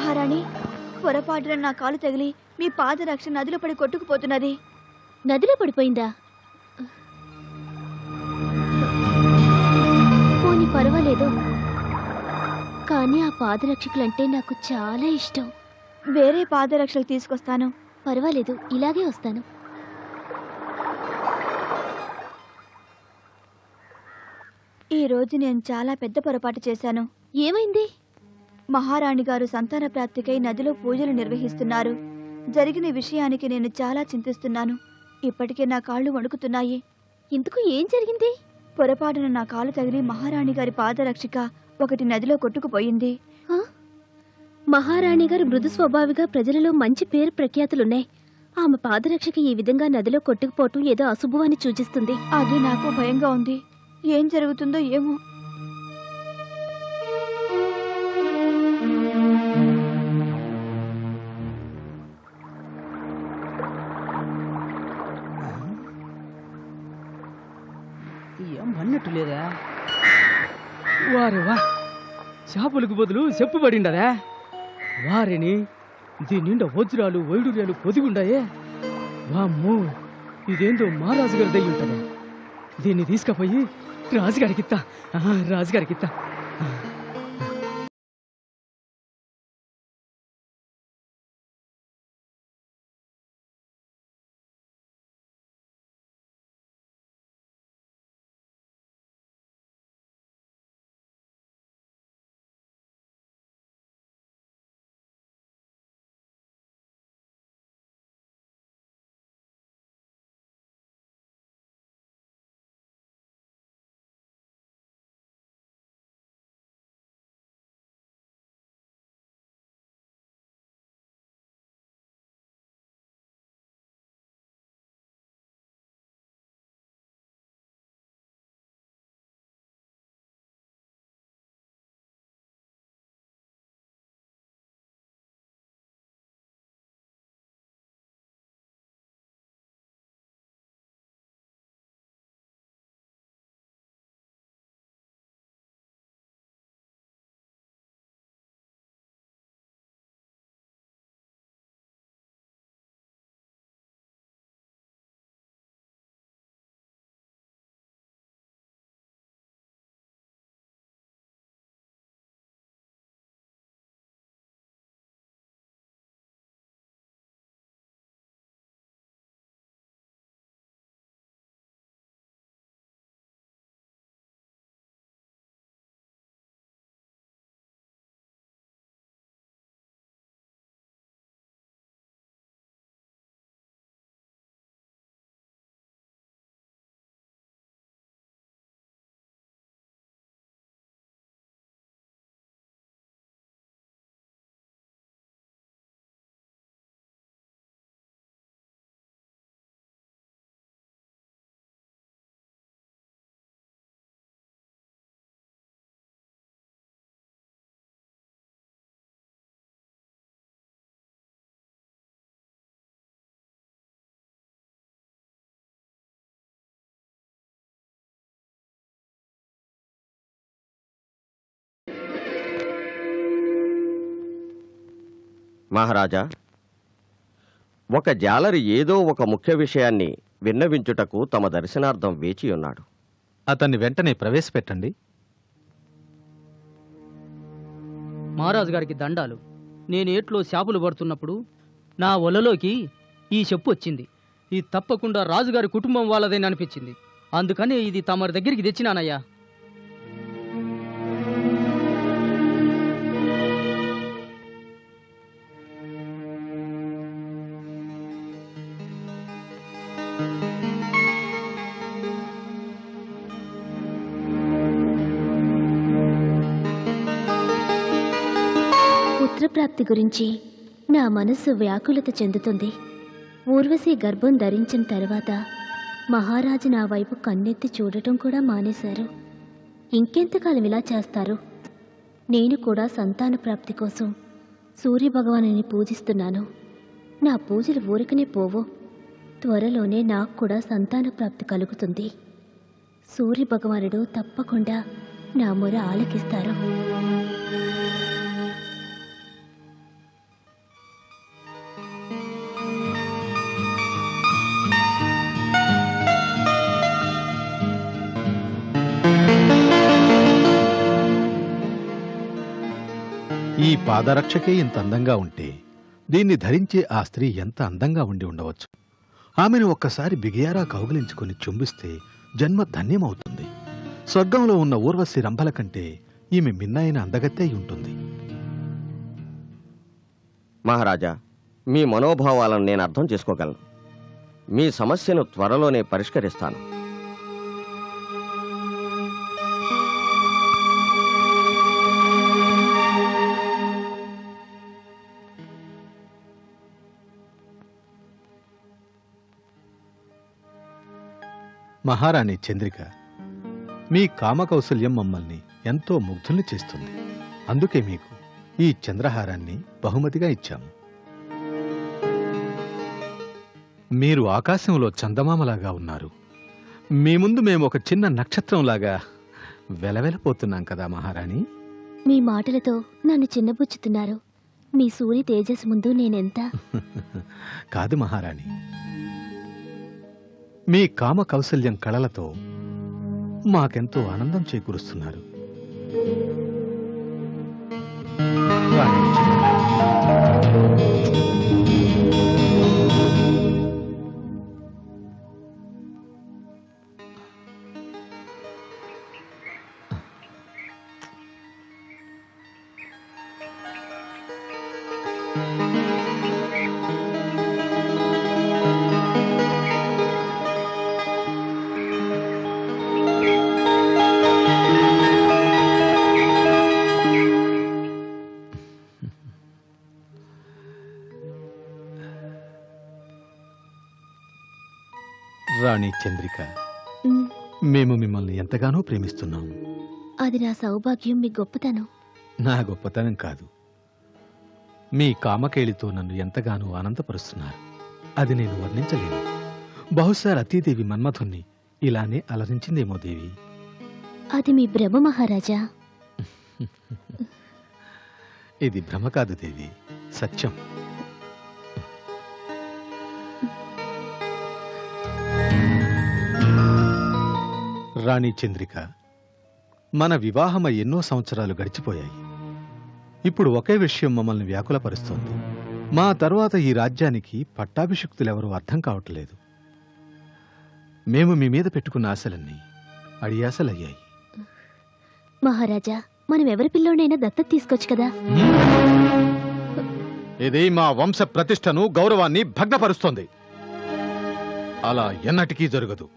మహారాణి, పొరపాటున నా కాలు తగిలి మీ పాదరక్ష నదిలో పడి కొట్టుకుపోతున్నది. నదిలో పడిపోయిందా? పోనీ పర్వాలేదు, కానీ ఆ పాదరక్షకులంటే నాకు చాలా ఇష్టం. వేరే పాదరక్షలు తీసుకొస్తాను. పర్వాలేదు, ఇలాగే వస్తాను. ఈ రోజు నేను చాలా పెద్ద పొరపాటు చేశాను. ఏమైంది? మహారాణి గారు సంతాన ప్రాప్తికై నదిలో పూజలు నిర్వహిస్తున్నారు. జరిగిన విషయానికి నేను చాలా చింతిస్తున్నాను. ఇప్పటికే నా కాళ్ళు వణుకుతున్నాయి. ఇందుకు ఏం జరిగింది? పొరపాటున నా కాలు తగిలి మహారాణి గారి పాదరక్షిక ఒకటి నదిలో కొట్టుకుపోయింది. ఆ? మహారాణి గారు మృదు స్వభావిగా ప్రజలలో మంచి పేరు ప్రఖ్యాతులున్నాయి. ఆమె పాదరక్షకి ఈ విధంగా నదిలో కొట్టుకుపోవటం ఏదో అశుభమని సూచిస్తుంది. అది నాకు భయంగా ఉంది. ఏం జరుగుతుందో ఏమో. ఏం అన్నట్టు లేదా? వారే వా, చేపలకు బదులు చెప్పు పడిండదా? వారిని దీని నిండా వజ్రాలు వైడూర్యాలు పొదిగుండాయే. వామ్మో, ఇదేందో మహారాజు గారి దయ్యి ఉంటదా? దీన్ని తీసుకుపోయి రాజుగారికిత్తా, రాజుగారికిత్తా. మహారాజా, ఒక జాలరి ఏదో ఒక ముఖ్య విషయాన్ని విన్నవించుటకు తమ దర్శనార్థం వేచియున్నాడు. అతన్ని వెంటనే ప్రవేశపెట్టండి. మహారాజు గారికి దండాలు. నేను ఏట్లో చేపలు పడుతున్నప్పుడు నా ఒలలోకి ఈ చెప్పు వచ్చింది. ఇది తప్పకుండా రాజుగారి కుటుంబం వాళ్ళదేని అనిపించింది. అందుకని ఇది తమరి దగ్గరికి తెచ్చినానయ్యా. పుత్రప్రాప్తి గురించి నా మనస్సు వ్యాకులత చెందుతుంది. ఊర్వశి గర్భం ధరించిన తర్వాత మహారాజు నా వైపు కన్నెత్తి చూడటం కూడా మానేశారు. ఇంకెంతకాలం ఇలా చేస్తారు? నేను కూడా సంతాన ప్రాప్తి కోసం సూర్యభగవానుని పూజిస్తున్నాను. నా పూజలు ఊరికనే పోవు. త్వరలోనే నాకు కూడా సంతాన ప్రాప్తి కలుగుతుంది. సూర్యభగవానుడు తప్పకుండా నా మొర ఆలకిస్తారు. పాదరక్షకే ఇంత అందంగా ఉంటే దీన్ని ధరించే ఆ స్త్రీ ఎంత అందంగా ఉండి ఉండవచ్చు. ఆమెను ఒక్కసారి బిగియారా కౌగిలించుకొని చుంబిస్తే జన్మ ధన్యమవుతుంది. స్వర్గంలో ఉన్న ఊర్వశి రంభల కంటే ఈమె మిన్నైన అందగత్తె అయి ఉంటుంది. మహారాజా, మీ మనోభావాలను నేను అర్థం చేసుకోగలను. మీ సమస్యను త్వరలోనే పరిష్కరిస్తాను. మహారాణి చంద్రిక, మీ కామకౌశల్యం మమ్మల్ని ఎంతో ముగ్ధుల్ని చేస్తుంది. అందుకే మీకు ఈ చంద్రహారాన్ని బహుమతిగా ఇచ్చాము. మీరు ఆకాశంలో చందమామలాగా ఉన్నారు. మీ ముందు మేము ఒక చిన్న నక్షత్రంలాగా వెలవెలపోతున్నాం కదా మహారాణి. మీ మాటలతో నన్ను చిన్నబుచ్చుతున్నారు. మీ సూర్య తేజస్సు ముందు నేనెంత? కాదు మహారాణి, మీ కామ కౌశల్యం కళలతో మాకెంతో ఆనందం చేకూరుస్తున్నారు. రాణి రాణి చంద్రిక, ఉమ్, మేము మిమ్మల్ని ఎంతగానో ప్రేమిస్తున్నాము. అది నా సౌభాగ్యం, మీ గొప్పతనం. నా గొప్పతనం కాదు, మీ కామకేళితో నన్ను ఎంతగానో ఆనందపరుస్తున్నారు. అది నేను వర్ణించలేను. బహుశా రతీదేవి మన్మథుణ్ణి ఇలానే అలరించిందేమో దేవి. అది మీ భ్రమ మహారాజా. ఇది భ్రమ కాదు దేవి, సత్యం. రాణి చంద్రిక, మన వివాహమై ఎన్నో సంవత్సరాలు గడిచిపోయాయి. ఇప్పుడు ఒకే విషయం మమ్మల్ని వ్యాకులపరుస్తోంది. మా తరువాత ఈ రాజ్యానికి పట్టాభిషిక్తులెవరూ అర్థం కావట్లేదు. మేము మీ మీద పెట్టుకున్న ఆశలన్నీ అడియాసలయ్యాయి. మహారాజా, మనం ఎవరి పిల్లోనైనా దత్తత తీసుకోవచ్చు కదా. ఇది మా వంశ ప్రతిష్టను, గౌరవాన్ని భగ్నపరుస్తోంది. అలా ఎన్నటికీ జరగదు.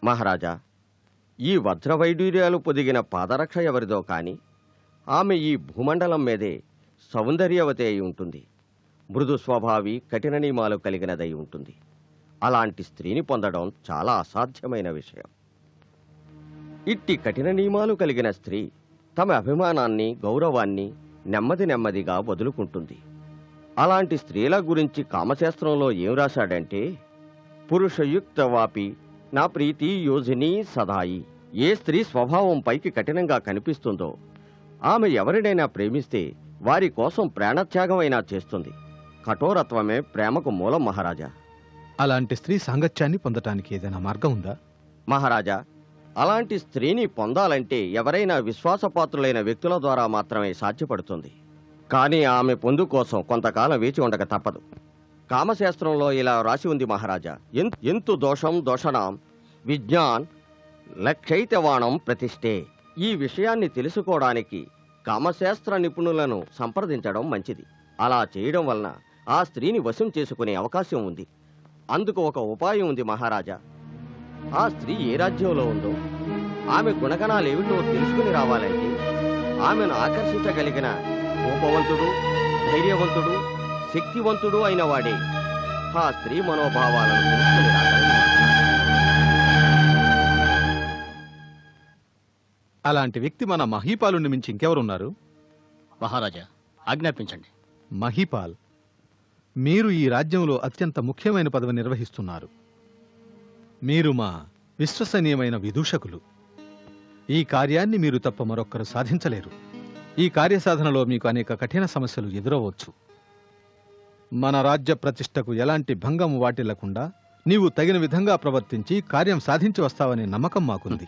మహారాజా, ఈ వజ్రవైడూర్యాలు పొదిగిన పాదరక్ష ఎవరిదో కాని ఆమె ఈ భూమండలం మీదే సౌందర్యవతి అయి ఉంటుంది. మృదు స్వభావి, కఠిన నియమాలు కలిగినదై ఉంటుంది. అలాంటి స్త్రీని పొందడం చాలా అసాధ్యమైన విషయం. ఇట్టి కఠిన నియమాలు కలిగిన స్త్రీ తమ అభిమానాన్ని, గౌరవాన్ని నెమ్మదిగా వదులుకుంటుంది. అలాంటి స్త్రీల గురించి కామశాస్త్రంలో ఏం రాశాడంటే, పురుషయుక్తవాపి నా ప్రీతి యోజిని సదాయి. ఏ స్త్రీ స్వభావం పైకి కఠినంగా కనిపిస్తుందో ఆమె ఎవరినైనా ప్రేమిస్తే వారి కోసం ప్రాణత్యాగమైనా చేస్తుంది. కఠోరత్వమే ప్రేమకు మూలం మహారాజా. అలాంటి స్త్రీ సాంగత్యాన్ని పొందటానికి ఏదైనా మార్గం ఉందా? మహారాజా, అలాంటి స్త్రీని పొందాలంటే ఎవరైనా విశ్వాసపాత్రులైన వ్యక్తుల ద్వారా మాత్రమే సాధ్యపడుతుంది. కానీ ఆమె పొందు కోసం కొంతకాలం వేచి ఉండక తప్పదు. కామశాస్త్రంలో ఇలా రాసి ఉంది మహారాజా, ఎంతు దోషం దోషణం విజ్ఞాన్ లక్షైతవాణం ప్రతిష్ఠే. ఈ విషయాన్ని తెలుసుకోవడానికి కామశాస్త్ర నిపుణులను సంప్రదించడం మంచిది. అలా చేయడం వలన ఆ స్త్రీని వశం చేసుకునే అవకాశం ఉంది. అందుకు ఒక ఉపాయం ఉంది మహారాజా. ఆ స్త్రీ ఏ రాజ్యంలో ఉందో, ఆమె గుణగణాలేమిటో తెలుసుకుని రావాలంటే ఆమెను ఆకర్షించగలిగిన కోపవంతుడు, ధైర్యవంతుడు, శక్తివంతుడు అయిన వాడే ఆ స్త్రీ మనోభావాలను తెలుసుకుని రాగలడు. అలాంటి వ్యక్తి మన మహీపాలుని మించి ఇంకెవరున్నారు? మహారాజా, ఆజ్ఞాపించండి. మహీపాల్, మీరు ఈ రాజ్యంలో అత్యంత ముఖ్యమైన పదవి నిర్వహిస్తున్నారు. మీరు మా విశ్వసనీయమైన విదూషకులు. ఈ కార్యాన్ని మీరు తప్ప మరొక్కరు సాధించలేరు. ఈ కార్యసాధనలో మీకు అనేక కఠిన సమస్యలు ఎదురవచ్చు. మన రాజ్య ప్రతిష్టకు ఎలాంటి భంగం వాటిల్లకుండా నీవు తగిన విధంగా ప్రవర్తించి కార్యం సాధించి వస్తావనే నమ్మకం మాకుంది.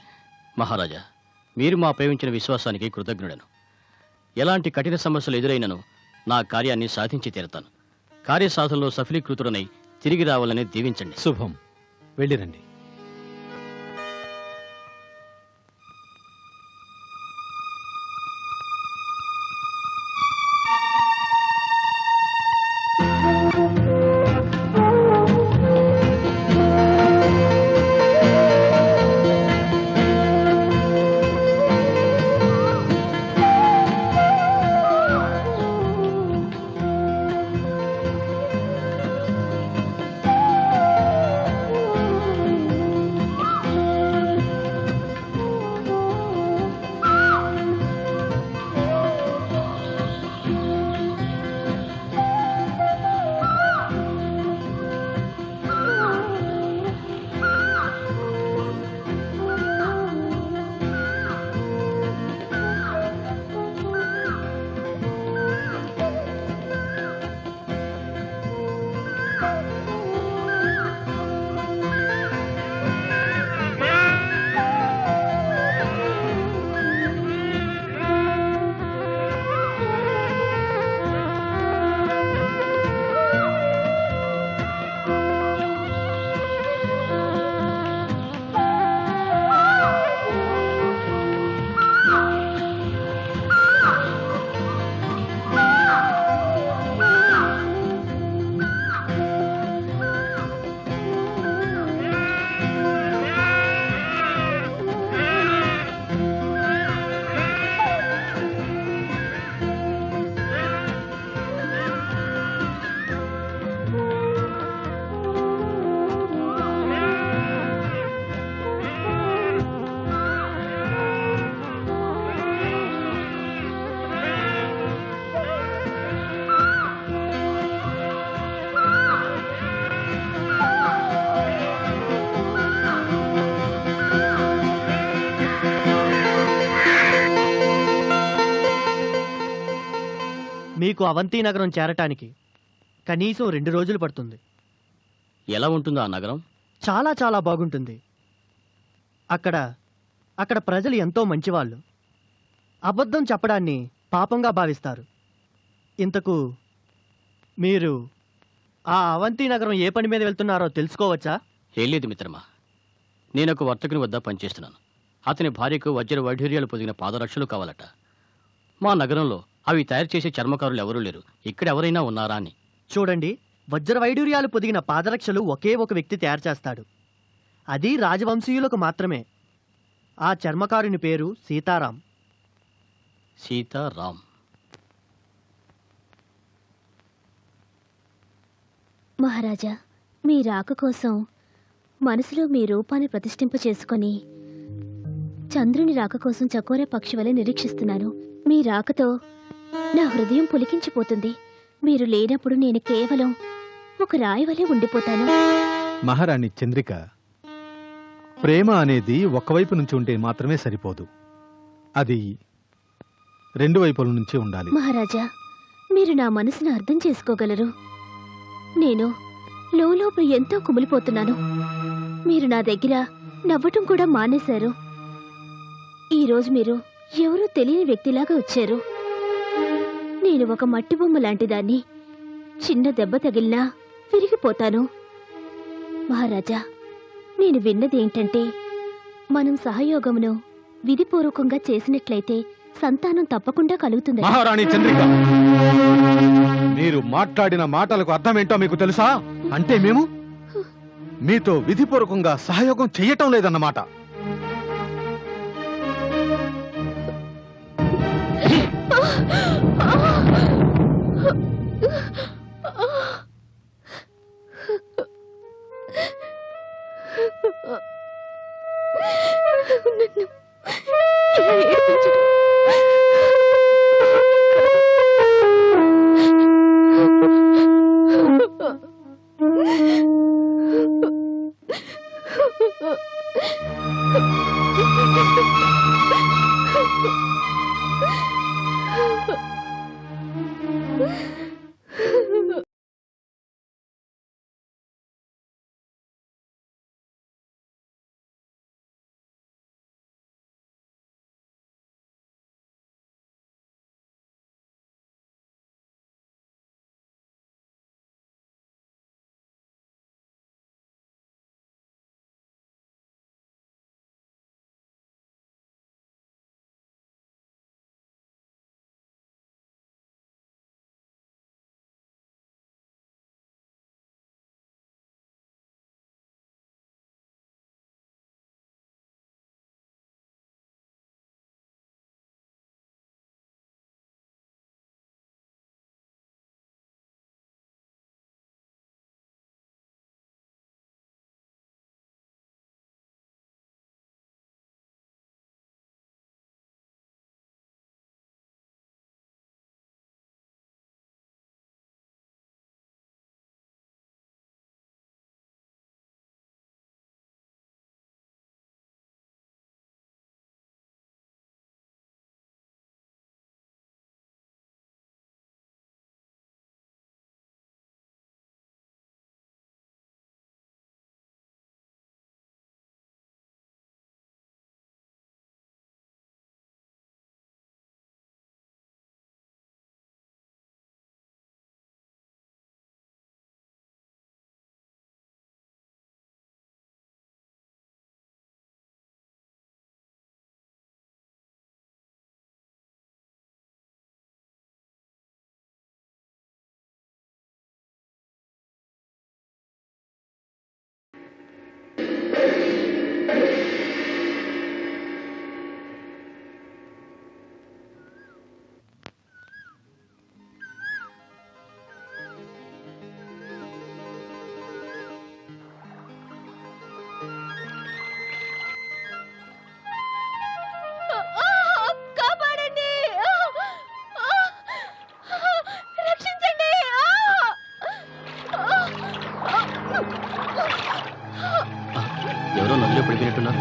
మహారాజా, మీరు మాపై ఉంచిన విశ్వాసానికి కృతజ్ఞుడను. ఎలాంటి కఠిన సమస్యలు ఎదురైనను నా కార్యాన్ని సాధించి తీరతాను. కార్యసాధనలో సఫలీకృతుడనై తిరిగి రావాలని దీవించండి. శుభం. వెళ్ళిరండి. మీకు అవంతి నగరం చేరటానికి కనీసం 2 రోజులు పడుతుంది. ఎలా ఉంటుందో ఆ నగరం? చాలా చాలా బాగుంటుంది. అక్కడ ప్రజలు ఎంతో మంచివాళ్ళు. అబద్ధం చెప్పడాన్ని పాపంగా భావిస్తారు. ఇంతకు మీరు ఆ అవంతి నగరం ఏ పని మీద వెళ్తున్నారో తెలుసుకోవచ్చా? ఏం లేదు మిత్రమా, నేనొక వర్తకుని వద్ద పనిచేస్తున్నాను. అతని భార్యకు వజ్ర వైఢూర్యాలు పొదిగిన పాదరక్షలు కావాలట. మా నగరంలో అవి తయారు చేసే చర్మకారులు ఎవరూ లేరు. ఇక్కడ ఎవరైనా ఉన్నారా అని. చూడండి, వజ్ర వైడూర్యాలు పొదిగిన పాదరక్షలు ఒకే ఒక వ్యక్తి తయారు చేస్తాడు. అది రాజవంశీయులకు మాత్రమే. ఆ చర్మకారుని పేరు సీతారాం. సీతారాం. మహారాజా, మీ రాక కోసం మనసులో మీ రూపాన్ని ప్రతిష్ఠింప చేసుకొని చంద్రుని రాక కోసం చకోరే పక్షి వలె నిరీక్షిస్తున్నాను. మీ రాకతో నా హృదయం పులికించిపోతుంది. మీరు లేనప్పుడు నేను కేవలం ఒక రాయి వలె ఉండిపోతాను. మహారాణి చంద్రిక, ప్రేమ అనేది ఒకవైపు నుంచి ఉంటే మాత్రమే సరిపోదు. అది 2 వైపుల నుంచి ఉండాలి. మహారాజా, మీరు నా మనసును అర్థం చేసుకోగలరు. నేను లోపల ఎంతో కుమిలిపోతున్నాను. మీరు నా దగ్గర నవ్వటం కూడా మానేశారు. ఈరోజు మీరు ఎవరూ తెలియని వ్యక్తిలాగా వచ్చారు. నేను ఒక మట్టి బొమ్మ లాంటిదాన్ని. చిన్న దెబ్బ తగిలినా విరిగిపోతాను. మహారాజా, నేను విన్నది ఏంటంటే, మనం సహయోగమును విధిపూర్వకంగా చేసినట్లయితే సంతానం తప్పకుండా కలుగుతుంది. మహారాణి చంద్రిక, మీరు మాట్లాడిన మాటలకు అర్థమేంటో మీకు తెలుసా? అంటే మేము మీతో విధిపూర్వకంగా సహయోగం చెయ్యటం లేదన్నమాట. ఎవరో నదిలో పడిపోయినట్టున్నారు.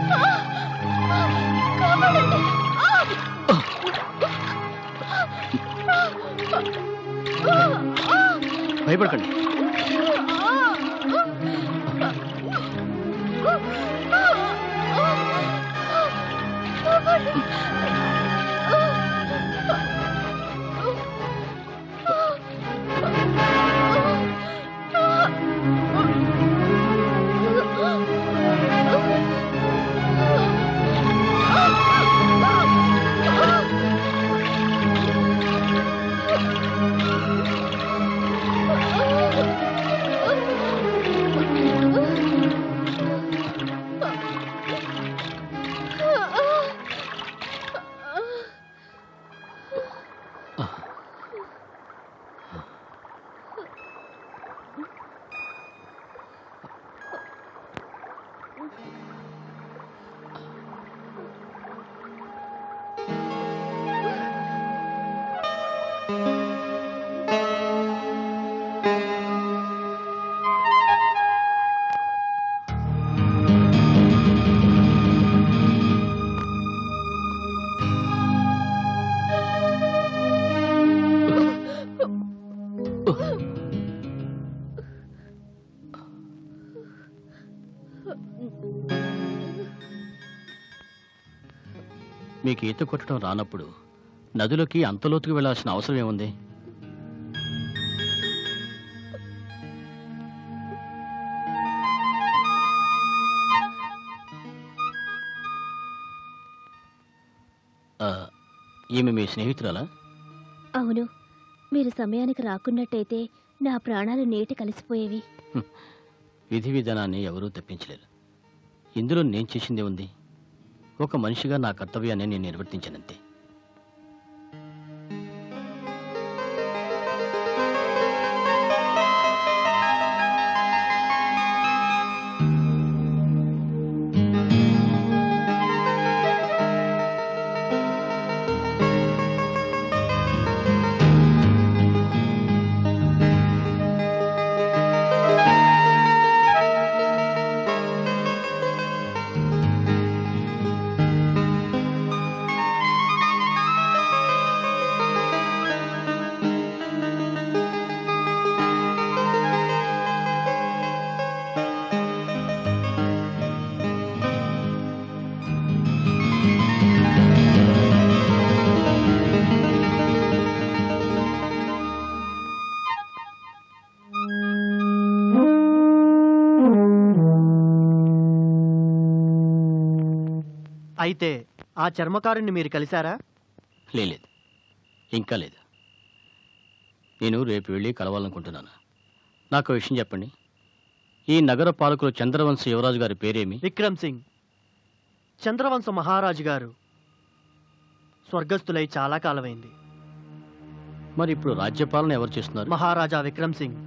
భయపడకండి. మీకు ఈత కొట్టడం రానప్పుడు నదిలోకి అంత లోతుకు వెళ్లాల్సిన అవసరం ఏముంది? ఈమె మీ స్నేహితురాలా? అవును. మీరు సమయానికి రాకున్నట్టయితే నా ప్రాణాలు నేటి కలిసిపోయేవి. విధి విధానాన్ని ఎవరూ తప్పించలేరు. ఇందులో నేను చేసిందే ఉంది. ఒక మనిషిగా నా కర్తవ్యాన్ని నేను నిర్వర్తించానంతే. అయితే ఆ చర్మకారుణ్ణి మీరు కలిశారా? లేదు, ఇంకా లేదు. నేను రేపు వెళ్ళి కలవాలనుకుంటున్నాను. నాకు విషయం చెప్పండి. ఈ నగర పాలకులు చంద్రవంశ యువరాజు గారి పేరేమి? విక్రమ్ సింగ్. చంద్రవంశ మహారాజు గారు స్వర్గస్థులై చాలా కాలమైంది. మరి ఇప్పుడు రాజ్యపాలన ఎవరు చేస్తున్నారు? మహారాజా విక్రమ్ సింగ్.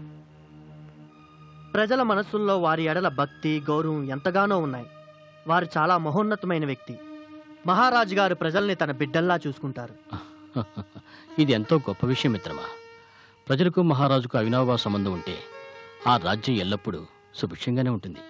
ప్రజల మనస్సుల్లో వారి ఎడల భక్తి, గౌరవం ఎంతగానో ఉన్నాయి. వారు చాలా మహోన్నతమైన వ్యక్తి. మహారాజు గారు ప్రజల్ని తన బిడ్డల్లా చూసుకుంటారు. ఇది ఎంతో గొప్ప విషయం మిత్రమా. ప్రజలకు మహారాజుకు అవినాభావ సంబంధం ఉంటే ఆ రాజ్యం ఎల్లప్పుడూ సుభిక్షంగానే ఉంటుంది.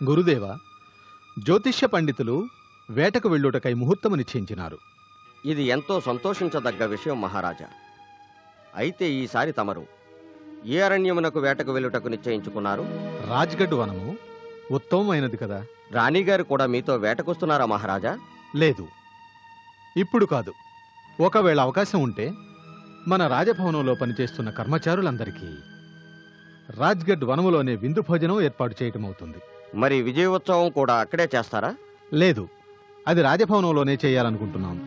గురుదేవ, జ్యోతిష్య పండితులు వేటకు వెళ్ళుటకై ముహూర్తము నిశ్చయించినారు. ఇది ఎంతో సంతోషించదగ్గ విషయం మహారాజా. అయితే ఈసారి తమరు ఏ అరణ్యమునకు వేటకు వెళ్ళుటకు నిశ్చయించుకున్నారు? రాజ్గఢ్ వనము ఉత్తమమైనది కదా. రాణిగారు కూడా మీతో వేటకొస్తున్నారా మహారాజా? లేదు, ఇప్పుడు కాదు. ఒకవేళ అవకాశం ఉంటే మన రాజభవనంలో పనిచేస్తున్న కర్మచారులందరికీ రాజ్గఢ్ వనములోనే విందు భోజనం ఏర్పాటు చేయటం అవుతుంది. మరి విజయోత్సవం కూడా అక్కడే చేస్తారా? లేదు, అది రాజభవనంలోనే చేయాలనుకుంటున్నాం.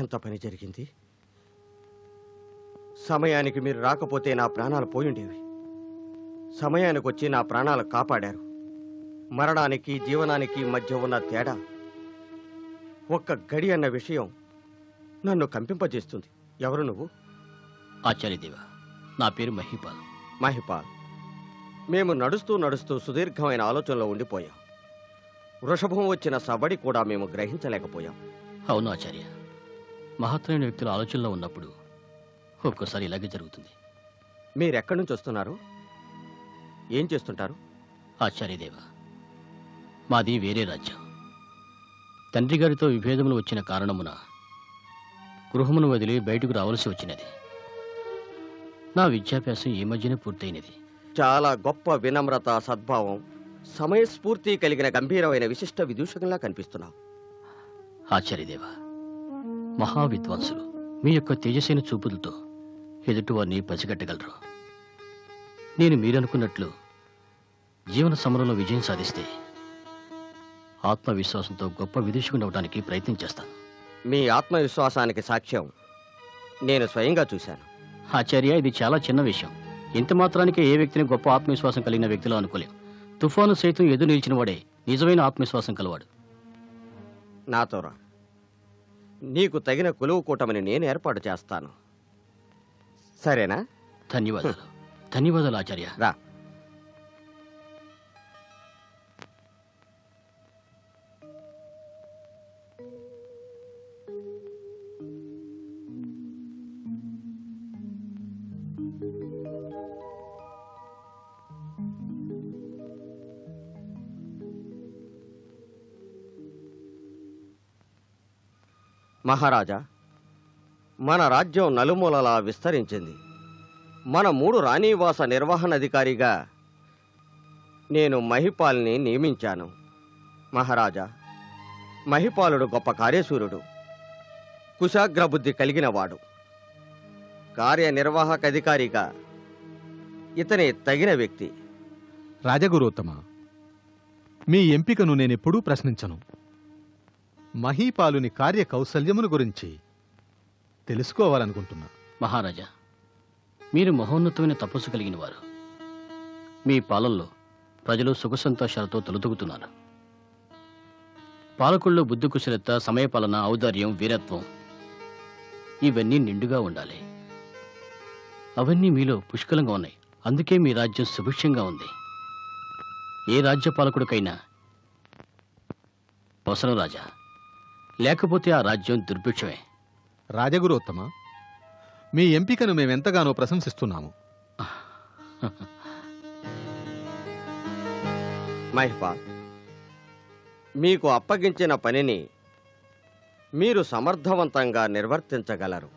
ఎంత పని జరిగింది! సమయానికి మీరు రాకపోతే నా ప్రాణాలు పోయుండేవి. సమయానికి వచ్చి నా ప్రాణాలు కాపాడారు. మరణానికి జీవనానికి మధ్య ఉన్న తేడా ఒక్క గడి అన్న విషయం నన్ను కంపింపజేస్తుంది. ఎవరు నువ్వు? ఆచార్యదేవ, నా పేరు మహిపాల్. మహిపాల్, మేము నడుస్తూ నడుస్తూ సుదీర్ఘమైన ఆలోచనలో ఉండిపోయాం. వృషభం వచ్చిన సబడి కూడా మేము గ్రహించలేకపోయాం. అవును ఆచార్య, మహత్తరమైన వ్యక్తుల ఆలోచనలో ఉన్నప్పుడు ఒక్కోసారి ఇలాగే జరుగుతుంది. మీరెక్కడి నుంచి వస్తున్నారు? ఏం చేస్తుంటారు? ఆచార్యదేవ, మాది వేరే రాజ్యం. తండ్రి గారితో విభేదములు వచ్చిన కారణమున గృహమును వదిలి బయటకు రావలసి వచ్చినది. నా విద్యాభ్యాసం ఈ మధ్యనే పూర్తయినది. చాలా గొప్ప వినమ్రత, సద్భావం, సమయస్ఫూర్తి కలిగిన గంభీరమైన విశిష్ట విదూషకంలా కనిపిస్తున్నావు. ఆచార్యదేవ, మహావిద్వాంసులు మీ యొక్క తేజస్సైన చూపులతో ఎదుటివారిని పసిగట్టగలరు. నేను మీరనుకున్నట్లు జీవన సమరంలో విజయం సాధిస్తే ఆత్మవిశ్వాసంతో గొప్ప విదూషకుని అవడానికి ప్రయత్నం చేస్తాను. మీ ఆత్మవిశ్వాసానికి సాక్ష్యం నేను స్వయంగా చూశాను. ఆచార్య, ఇది చాలా చిన్న విషయం. ఇంత మాత్రానికి ఏ వ్యక్తిని గొప్ప ఆత్మవిశ్వాసం కలిగిన వ్యక్తిలో అనుకోలేం. తుఫాను సైతం ఎదురు నిలిచిన వాడే నిజమైన ఆత్మవిశ్వాసం కలవాడు. నాతో రా. నీకు తగిన కొలువు కూటమిని నేను ఏర్పాటు చేస్తాను. సరేనా? ధన్యవాదాలు. ధన్యవాదాలు ఆచార్య. రా. మహారాజా, మన రాజ్యం నలుమూలలా విస్తరించింది. మన 3 రాణివాస నిర్వహణాధికారిగా నేను మహిపాల్ని నియమించాను. మహారాజా, మహిపాలుడు గొప్ప కార్యశూరుడు, కుశాగ్రబుద్ధి కలిగినవాడు. కార్యనిర్వాహక అధికారిగా ఇతనే తగిన వ్యక్తి. రాజగురోత్తమ, మీ ఎంపికను నేనెప్పుడూ ప్రశ్నించను. మహీపాలుని కార్య కౌశల్యమును గురించి తెలుసుకోవాలనుకుంటున్నా. మహారాజా, మీరు మహోన్నతమైన తపస్సు కలిగిన వారు. మీ పాలనలో ప్రజలు సుఖ సంతోషాలతో తొలుతుగుతున్నారు. పాలకుల్లో బుద్ధి కుశలత, సమయపాలన, ఔదార్యం, వీరత్వం ఇవన్నీ నిండుగా ఉండాలి. అవన్నీ మీలో పుష్కలంగా ఉన్నాయి. అందుకే మీ రాజ్యం సుభిక్షంగా ఉంది. ఏ రాజ్య పాలకుడికైనా అవసరం రాజా, లేకపోతే ఆ రాజ్యం దుర్భిక్షమే. రాజగురోత్తమ, మీ ఎంపికను మేమెంతగానో ప్రశంసిస్తున్నాము. మహిపాల్, మీకు అప్పగించిన పనిని మీరు సమర్థవంతంగా నిర్వర్తించగలరు.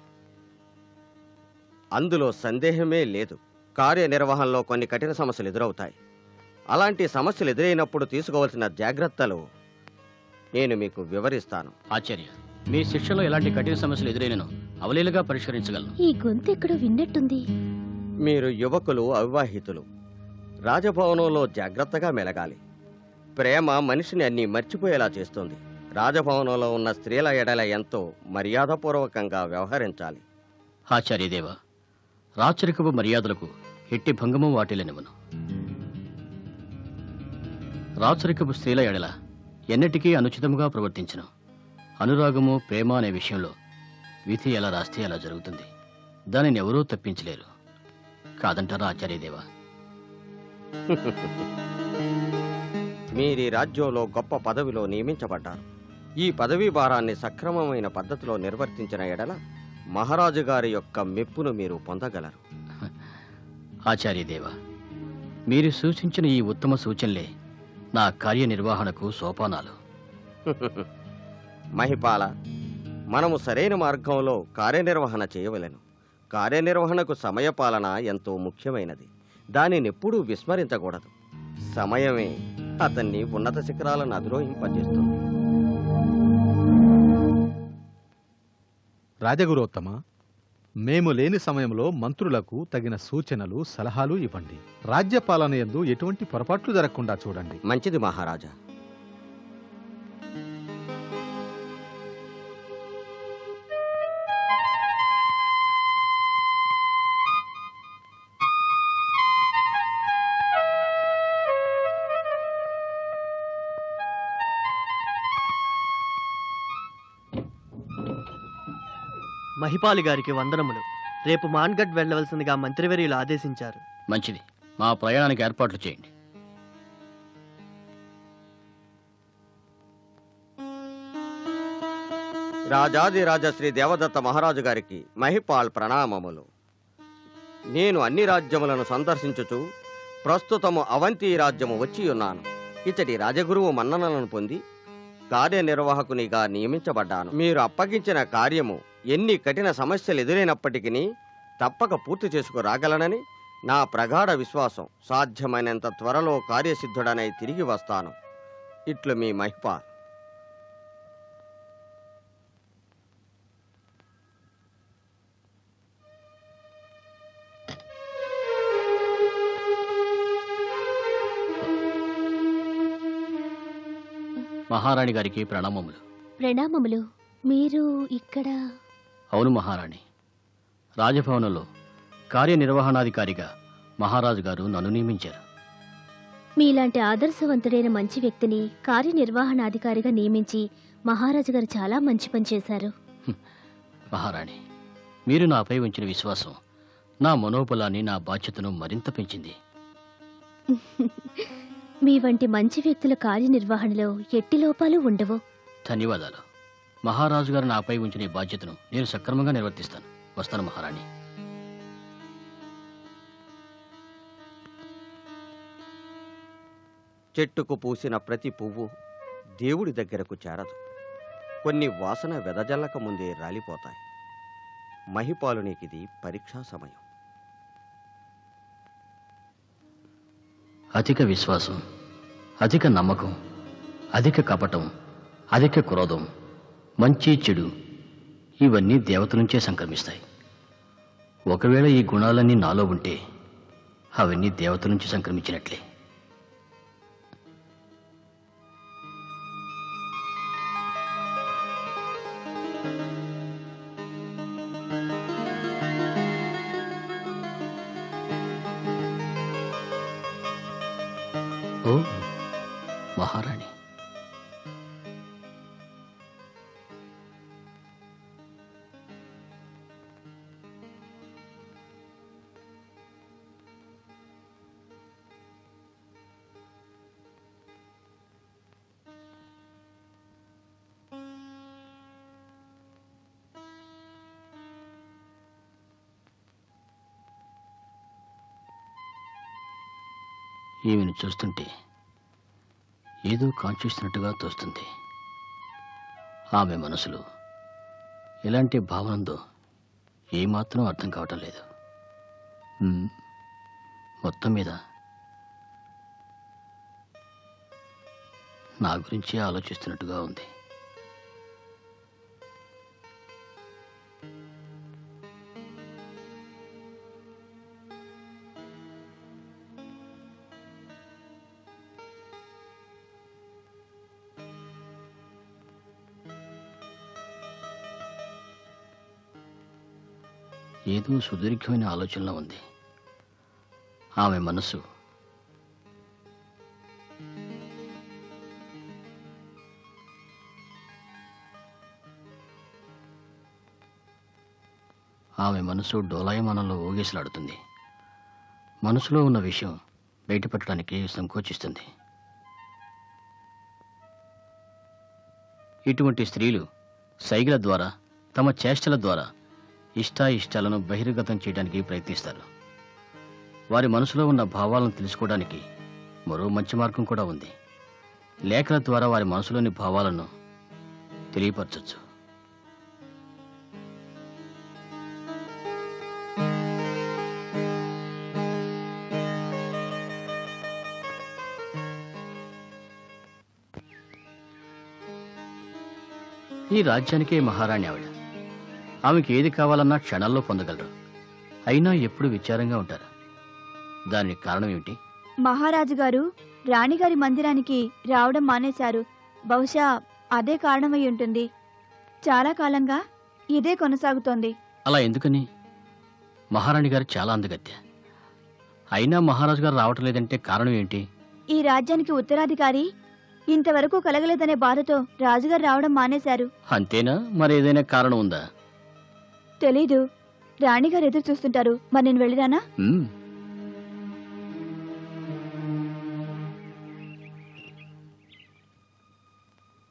అందులో సందేహమే లేదు. కార్యనిర్వహణలో కొన్ని కఠిన సమస్యలు ఎదురవుతాయి. అలాంటి సమస్యలు ఎదురైనప్పుడు తీసుకోవాల్సిన జాగ్రత్తలు నేను మీకు వివరిస్తాను. ఆచార్య, మీ శిక్షలో ఎలాంటి కఠిన సమస్యలు ఎదురైనను అవలీలుగా పరిష్కరించగలను. ఈ గొంతు ఎక్కడో విన్నట్టుంది. మీరు యువకులు, అవివాహితులు రాజభవనంలో జాగ్రత్తగా మెలగాలి. ప్రేమ మనిషిని అన్నీ మర్చిపోయేలా చేస్తుంది. రాజభవనంలో ఉన్న స్త్రీల ఎడల ఎంతో మర్యాదపూర్వకంగా వ్యవహరించాలి. ఆచార్యదేవ, రాచరికపు మర్యాదలకు ఎట్టి భంగము వాటిల్లనివ్వను. రాచరికపు స్త్రీల ఎడల ఎన్నటికీ అనుచితముగా ప్రవర్తించను. అనురాగము, ప్రేమ అనే విషయంలో విధి ఎలా రాస్తే అలా జరుగుతుంది. దానిని ఎవరూ తప్పించలేరు. కాదంటారా ఆచార్యదేవా? మీరీ రాజ్యంలో గొప్ప పదవిలో నియమించబడ్డారు. ఈ పదవీ భారాన్ని సక్రమమైన పద్ధతిలో నిర్వర్తించిన ఎడల మహారాజు గారి యొక్క మెప్పును మీరు పొందగలరు. ఆచార్యదేవా, మీరు సూచించిన ఈ ఉత్తమ సూచనలే నా కార్యనిర్వహణకు సోపానాలు. మహిపాల, మనము సరైన మార్గంలో కార్యనిర్వహణ చేయవలెను. కార్యనిర్వహణకు సమయపాలన ఎంతో ముఖ్యమైనది. దానినెప్పుడూ విస్మరించకూడదు. సమయమే అతన్ని ఉన్నత శిఖరాలను అధిరోహింపజేస్తుంది. రాజగురోత్తమ, మేము లేని సమయంలో మంత్రులకు తగిన సూచనలు, సలహాలు ఇవ్వండి. రాజ్యపాలన యందు ఎటువంటి పొరపాట్లు జరగకుండా చూడండి. మంచిది మహారాజా. మహిపాలి గారికి వందనములు. రేపు మాన్గఢ్ వెళ్ళవలసిందిగా మంత్రివర్యులు ఆదేశించారు. మంచిది, మా ప్రయాణానికి ఏర్పాట్లు చేయండి. రాజాదిరాజ శ్రీ దేవదత్త మహారాజు గారికి మహిపాల్ ప్రణామములు. నేను అన్ని రాజ్యములను సందర్శించుచు ప్రస్తుతము అవంతి రాజ్యము వచ్చి ఉన్నాను. ఇతడి రాజగురువు మన్ననలను పొంది కార్యనిర్వాహకునిగా నియమించబడ్డాను. మీరు అప్పగించిన కార్యము ఎన్ని కఠిన సమస్యలు ఎదురైనప్పటికీ తప్పక పూర్తి చేసుకురాగలనని నా ప్రగాఢ విశ్వాసం. సాధ్యమైనంత త్వరలో కార్యసిద్ధుడనై తిరిగి వస్తాను. ఇట్లు మీ మహిపాల్. మహారాణి గారికి ప్రణామములు. ప్రణామములు. మీరు ఇక్కడ? అవును మహారాణి, రాజభవనంలో కార్యనిర్వహణాధికారిగా మహారాజు గారు నన్ను నియమించారు. మీలాంటి ఆదర్శవంతుడైన మంచి వ్యక్తిని కార్యనిర్వహణాధికారిగా నియమించి మహారాజు గారు చాలా మంచి పని చేశారు. మహారాణి, మీరు నాపై ఉంచిన విశ్వాసం నా మనోబలాన్ని, నా బాధ్యతను మరింత పెంచింది. మీ వంటి మంచి వ్యక్తుల కార్యనిర్వహణలో ఎట్టి లోపాలు ఉండవు. ధన్యవాదాలు. మహారాజు గారు నాపై ఉంచిన ఈ బాధ్యతను నేను సక్రమంగా నిర్వర్తిస్తాను. వస్తాను మహారాణి. చెట్టుకు పూసిన ప్రతి పువ్వు దేవుడి దగ్గరకు చేరదు. కొన్ని వాసన వెదజల్లక ముందే రాలిపోతాయి. మహిపాలునికిది పరీక్షా సమయం. అధిక విశ్వాసం, అధిక నమ్మకం, అధిక కపటం, అధిక క్రోధం, మంచి చెడు ఇవన్నీ దేవత నుంచే సంక్రమిస్తాయి. ఒకవేళ ఈ గుణాలన్నీ నాలో ఉంటే అవన్నీ దేవత నుంచి సంక్రమించినట్లే. ఓ మహారాణి, ఈమెను చూస్తుంటే ఏదో కాంక్షిస్తున్నట్టుగా తోస్తుంది. ఆమె మనసులో ఎలాంటి భావన ఉందో ఏమాత్రం అర్థం కావటం లేదు. మొత్తం మీద నా గురించి ఆలోచిస్తున్నట్టుగా ఉంది. ఏదో సుదీర్ఘమైన ఆలోచనలో ఉంది ఆమె మనసు. ఆమె మనసు డోలాయమానంలో ఊగేసలాడుతుంది. మనసులో ఉన్న విషయం బయటపెట్టడానికి సంకోచిస్తుంది. ఇటువంటి స్త్రీలు సైగల ద్వారా, తమ చేష్టల ద్వారా ఇష్టాయిష్టాలను బహిర్గతం చేయడానికి ప్రయత్నిస్తారు. వారి మనసులో ఉన్న భావాలను తెలుసుకోవడానికి మరో మంచి మార్గం కూడా ఉంది. లేఖల ద్వారా వారి మనసులోని భావాలను తెలియపరచవచ్చు. ఈ రాజ్యానికే మహారాణి ఆవిడ. ఆమెకి ఏది కావాలన్నా క్షణాల్లో పొందగలరు. అయినా ఎప్పుడు విచారంగా ఉంటారు. దానికి కారణం ఏమిటి? మహారాజు గారు రాణిగారి మందిరానికి రావడం మానేశారు. బహుశా అదే కారణమై ఉంటుంది. చాలా కాలంగా ఇదే కొనసాగుతోంది. అలా ఎందుకని? మహారాణి గారు చాలా అందగత్తె. అయినా మహారాజు గారు రావటం లేదంటే కారణం ఏంటి? ఈ రాజ్యానికి ఉత్తరాధికారి ఇంతవరకు కలగలేదనే బాధతో రాజుగారు రావడం మానేశారు. అంతేనా? మరేదైనా కారణం ఉందా? తెలీదు. రాణిగారు ఎదురు చూస్తుంటారు. మరి నేను వెళ్ళిరానా?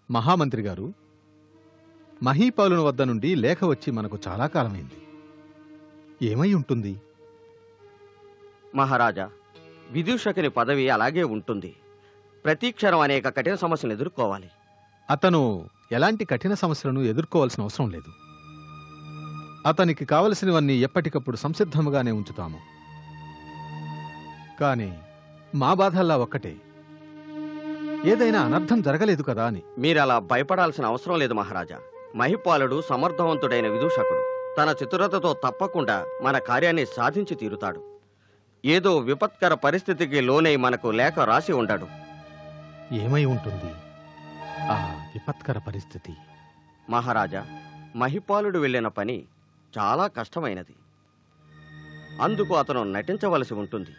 మహామంత్రి గారు, మహీపాలుని వద్ద నుండి లేఖ వచ్చి మనకు చాలా కాలమైంది. ఏమై ఉంటుంది? మహారాజా, విదూషకుని పదవి అలాగే ఉంటుంది. ప్రతీక్షరం అనేక కఠిన సమస్యలు ఎదుర్కోవాలి. అతను ఎలాంటి కఠిన సమస్యలను ఎదుర్కోవాల్సిన అవసరం లేదు. అతనికి కావలసినవన్నీ ఎప్పటికప్పుడు సంసిద్ధముగానే ఉంచుతాము. కానీ మా బాధల్లా ఒక్కటే, ఏదైనా అనర్థం జరగలేదు కదా అని. మీరలా భయపడాల్సిన అవసరం లేదు మహారాజా. మహిపాలుడు సమర్థవంతుడైన విదూషకుడు. తన చతురతతో తప్పకుండా మన కార్యాన్ని సాధించి తీరుతాడు. ఏదో విపత్కర పరిస్థితికి లోనై మనకు లేఖ రాసి ఉండడు. ఏమై ఉంటుంది ఆ విపత్కర పరిస్థితి? మహారాజా, మహిపాలుడు వెళ్ళిన పని చాలా కష్టమైనది. అందుకు అతను నటించవలసి ఉంటుంది.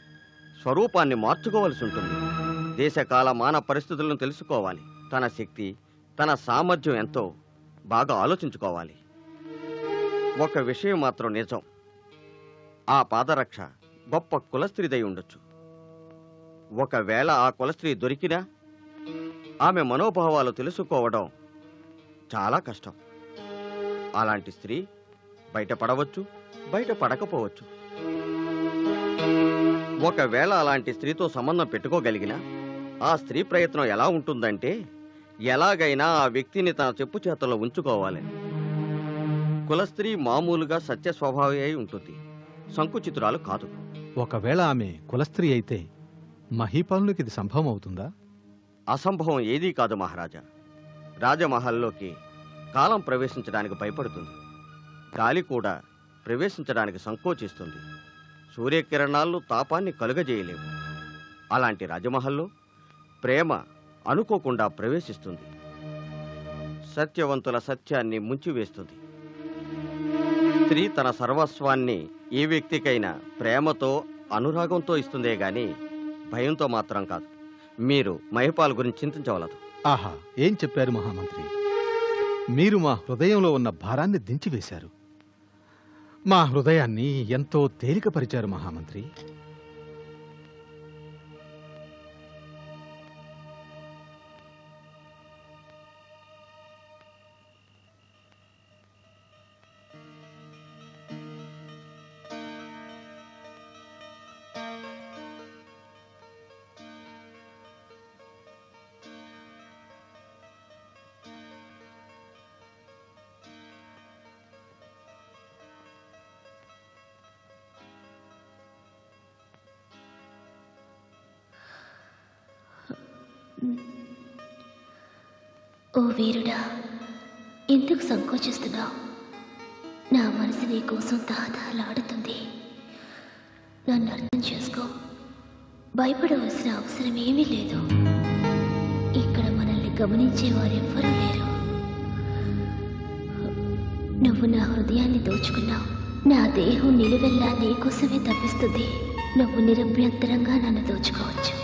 స్వరూపాన్ని మార్చుకోవలసి ఉంటుంది. దేశకాల మాన పరిస్థితులను తెలుసుకోవాలి. తన శక్తి, తన సామర్థ్యం ఎంతో బాగా ఆలోచించుకోవాలి. ఒక విషయం మాత్రం నిజం, ఆ పాదరక్ష గొప్ప కులస్త్రీదై ఉండొచ్చు. ఒకవేళ ఆ కులస్త్రీ దొరికినా ఆమె మనోభావాలు తెలుసుకోవడం చాలా కష్టం. అలాంటి స్త్రీ బయటపడవచ్చు, బయట పడకపోవచ్చు. ఒకవేళ అలాంటి స్త్రీతో సంబంధం పెట్టుకోగలిగినా ఆ స్త్రీ ప్రయత్నం ఎలా ఉంటుందంటే ఎలాగైనా ఆ వ్యక్తిని తన చెప్పు చేతల్లో ఉంచుకోవాలని. కులస్త్రీ మామూలుగా సత్య స్వభావి అయి ఉంటుంది, సంకుచితురాలు కాదు. ఒకవేళ ఆమె కులస్త్రీ అయితే మహీపాలునికి ఇది సంభవం అవుతుందా? అసంభవం ఏదీ కాదు మహారాజా. రాజమహల్లోకి కాలం ప్రవేశించడానికి భయపడుతుంది, గాలి కూడా ప్రవేశించడానికి సంకోచిస్తుంది. సూర్యకిరణాలు తాపాన్ని కలుగజేయలేవు. అలాంటి రాజమహల్లో ప్రేమ అనుకోకుండా ప్రవేశిస్తుంది, సత్యవంతుల సత్యాన్ని ముంచివేస్తుంది. స్త్రీ తన సర్వస్వాన్ని ఏ వ్యక్తికైనా ప్రేమతో అనురాగంతో ఇస్తుందే గాని భయంతో మాత్రం కాదు. మీరు మహిపాల్ గురించి చింతించవలదు. ఆహా, ఏం చెప్పారు మహామంత్రి! మీరు మా హృదయంలో ఉన్న భారాన్ని దించివేశారు. మా హృదయాన్ని ఎంతో తేలికపరిచారు మహామంత్రి. ఓ వీరుడా, ఎందుకు సంకోచిస్తున్నావు? నా మనసు నీ కోసం తాతాలాడుతుంది. నన్ను అర్థం చేసుకో. భయపడవలసిన అవసరం ఏమీ లేదు. ఇక్కడ మనల్ని గమనించేవారెవ్వరూ లేరు. నువ్వు నా హృదయాన్ని దోచుకున్నావు. నా దేహం నిలువెల్లా నీ కోసమే తప్పిస్తుంది. నువ్వు నిరభ్యంతరంగా నన్ను దోచుకోవచ్చు.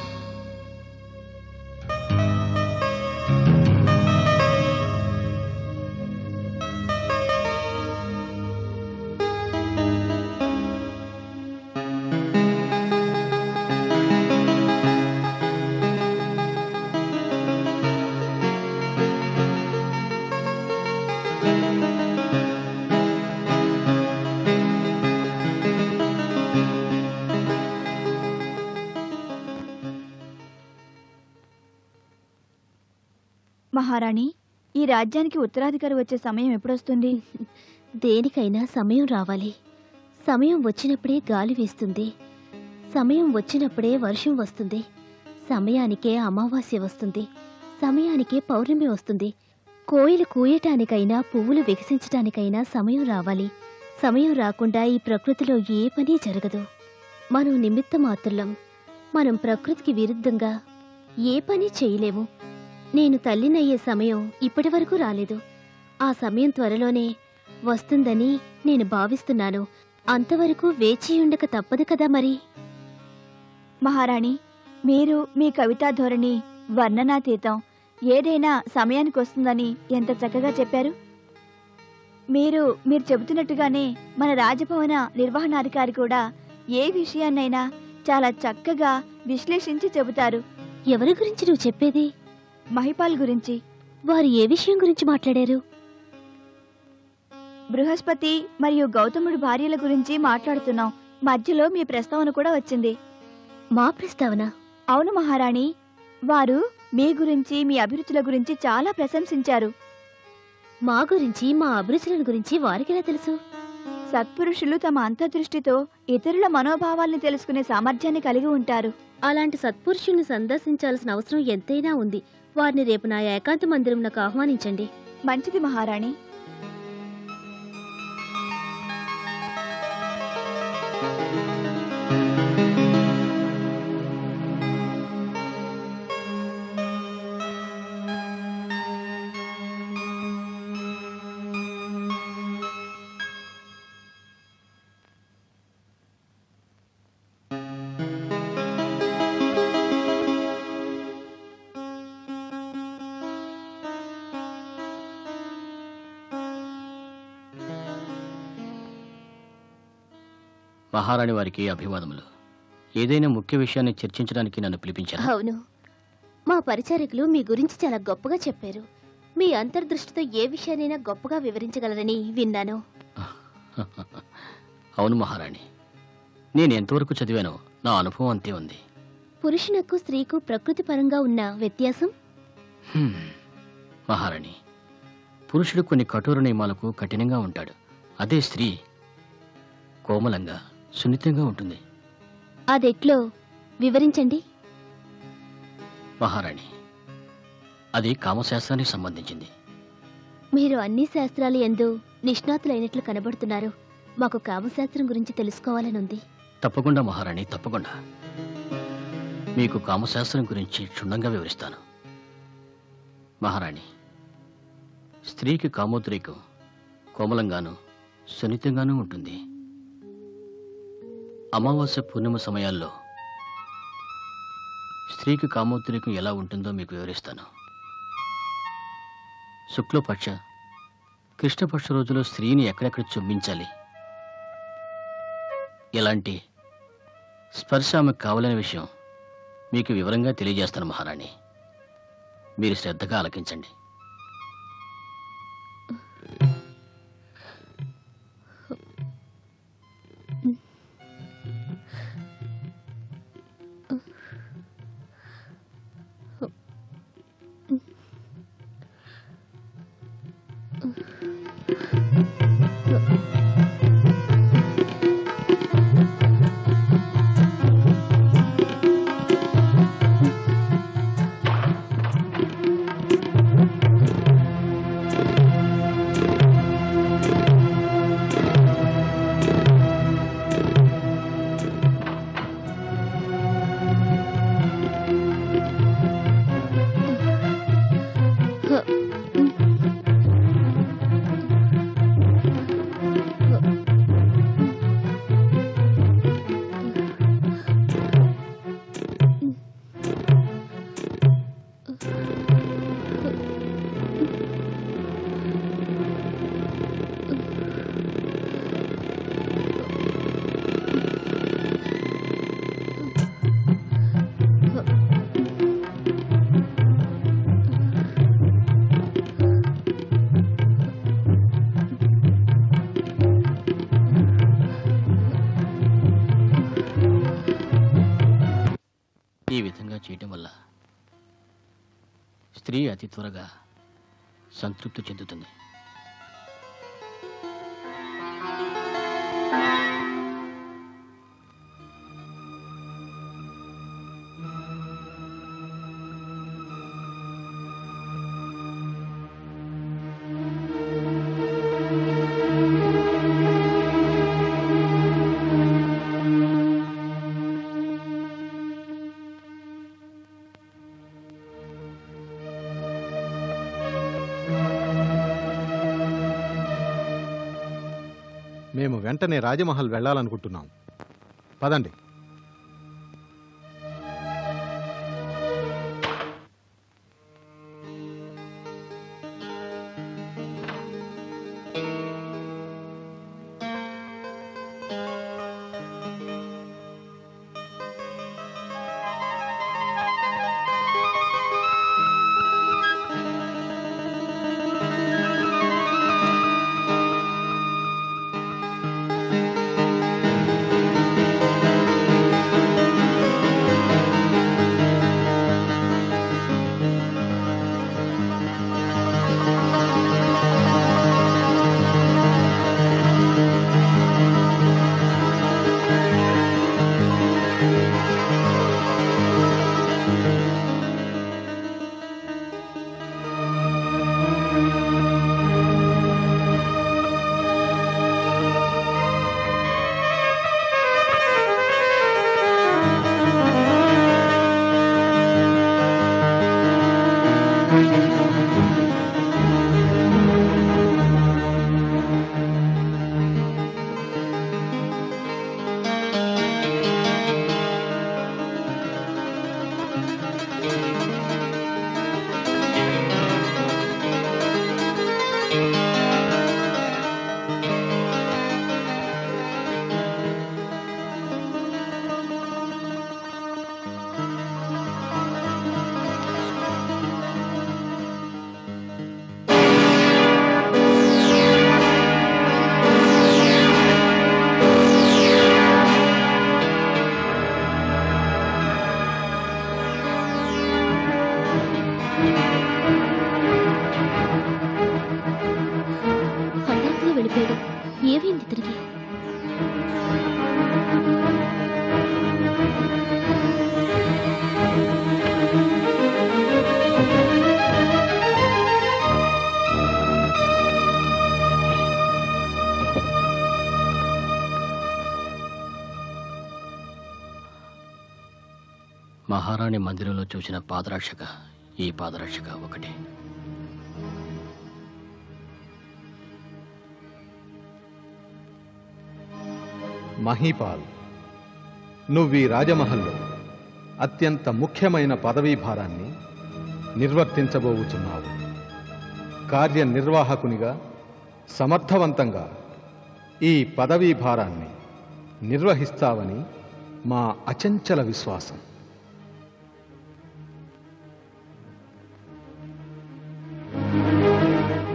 మహారాణి, ఈ రాజ్యానికి ఉత్తరాధికారి వచ్చే సమయం ఎప్పుడొస్తుంది? దేనికైనా సమయం రావాలి. సమయం వచ్చినప్పుడే గాలి వీస్తుంది, సమయం వచ్చినప్పుడే వర్షం వస్తుంది, సమయానికే అమావాస్య వస్తుంది, సమయానికే పౌర్ణమి వస్తుంది. కోయిలు కూయటానికైనా పువ్వులు వికసించటానికైనా సమయం రావాలి. సమయం రాకుండా ఈ ప్రకృతిలో ఏ పని జరగదు. మనం నిమిత్త మాత్రులం. మనం ప్రకృతికి విరుద్ధంగా ఏ పని చేయలేము. నేను తల్లినయ్యే సమయం ఇప్పటి వరకు రాలేదు. ఆ సమయం త్వరలోనే వస్తుందని నేను భావిస్తున్నాను. అంతవరకు వేచి ఉండక తప్పదు కదా మరి. మహారాణి, మీరు మీ కవితా ధోరణి వర్ణనాతీతం. ఏదైనా సమయానికి వస్తుందని ఎంత చక్కగా చెప్పారు. మీరు చెబుతున్నట్టుగానే మన రాజభవన నిర్వహణాధికారి కూడా ఏ విషయాన్నైనా చాలా చక్కగా విశ్లేషించి చెబుతారు. ఎవరి గురించి నువ్వు చెప్పేది? మహిపాల్ గురించి. వారు ఏ విషయం గురించి మాట్లాడారు? బృహస్పతి మరియు గౌతముడి భార్యల గురించి మాట్లాడుతున్నాం. మధ్యలో మీ ప్రస్తావన కూడా వచ్చింది. మా ప్రస్తావన? అవును మహారాణి, వారు మీ గురించి, మీ అభిరుచుల గురించి చాలా ప్రశంసించారు. మా గురించి, మా అభిరుచుల గురించి వారికెలా తెలుసు? సత్పురుషులు తమ అంతర్దృష్టితో ఇతరుల మనోభావాల్ని తెలుసుకునే సామర్థ్యాన్ని కలిగి ఉంటారు. అలాంటి సత్పురుషుల్ని సందర్శించాల్సిన అవసరం ఎంతైనా ఉంది. వారిని రేపు నా ఏకాంత మందిరంకు ఆహ్వానించండి. మంచిది మహారాణి. మహారాణి వారికి అభివాదములు. ఏదైనా ముఖ్య విషయాన్ని చర్చించడానికి నన్ను పిలిపించారు. అవును, మా పరిచారకులు మీ గురించి చాలా గొప్పగా చెప్పారు. మీ అంతర్దృష్టితో ఏ విషయాన్నైనా గొప్పగా వివరించగలరని విన్నాను. అవును మహారాణి, నేను ఎంతవరకు చదివానో నా అనుభవం అంతే ఉంది. పురుషునకు స్త్రీకు ప్రకృతి పరంగా ఉన్న వ్యత్యాసం? మహారాణి, పురుషుడు కొన్ని కఠోర నియమాలకు కఠినంగా ఉంటాడు. అదే స్త్రీ కోమలంగా సున్నితంగా ఉంటుంది. అదెట్లో వివరించండి. మహారాణి, అది కామశాస్త్రానికి సంబంధించింది. మీరు అన్ని శాస్త్రాలు యందు నిష్ణాతులైనట్లు కనబడుతున్నారు. మాకు కామశాస్త్రం గురించి తెలుసుకోవాలనుంది. తప్పకుండా మహారాణి, తప్పకుండా. మీకు కామశాస్త్రం గురించి క్షుణ్ణంగా వివరిస్తాను. మహారాణి, స్త్రీకి కామోద్రేకం కోమలంగానూ సున్నితంగానూ ఉంటుంది. అమావాస్య పూర్ణిమ సమయాల్లో స్త్రీకి కామోద్రేకం ఎలా ఉంటుందో మీకు వివరిస్తాను. శుక్లపక్ష కృష్ణపక్ష రోజులో స్త్రీని ఎక్కడెక్కడ చుంబించాలి, ఎలాంటి స్పర్శ ఆమెకు కావాలనే విషయం మీకు వివరంగా తెలియజేస్తాను మహారాణి. మీరు శ్రద్ధగా ఆలకించండి. ఈ విధంగా చేయటం వల్ల స్త్రీ అతి త్వరగా సంతృప్తి చెందుతుంది. మేము వెంటనే రాజమహల్ వెళ్ళాలనుకుంటున్నాం. పదండి. మహారాణి మందిరంలో చూసిన పాదరక్షక ఈ పాదరక్షక ఒకటి. మహీపాల్, నువ్వీ రాజమహల్లో అత్యంత ముఖ్యమైన పదవీ భారాన్ని నిర్వర్తించబోవుచున్నావు. కార్యనిర్వాహకునిగా సమర్థవంతంగా ఈ పదవీ భారాన్ని నిర్వహిస్తావని మా అచంచల విశ్వాసం.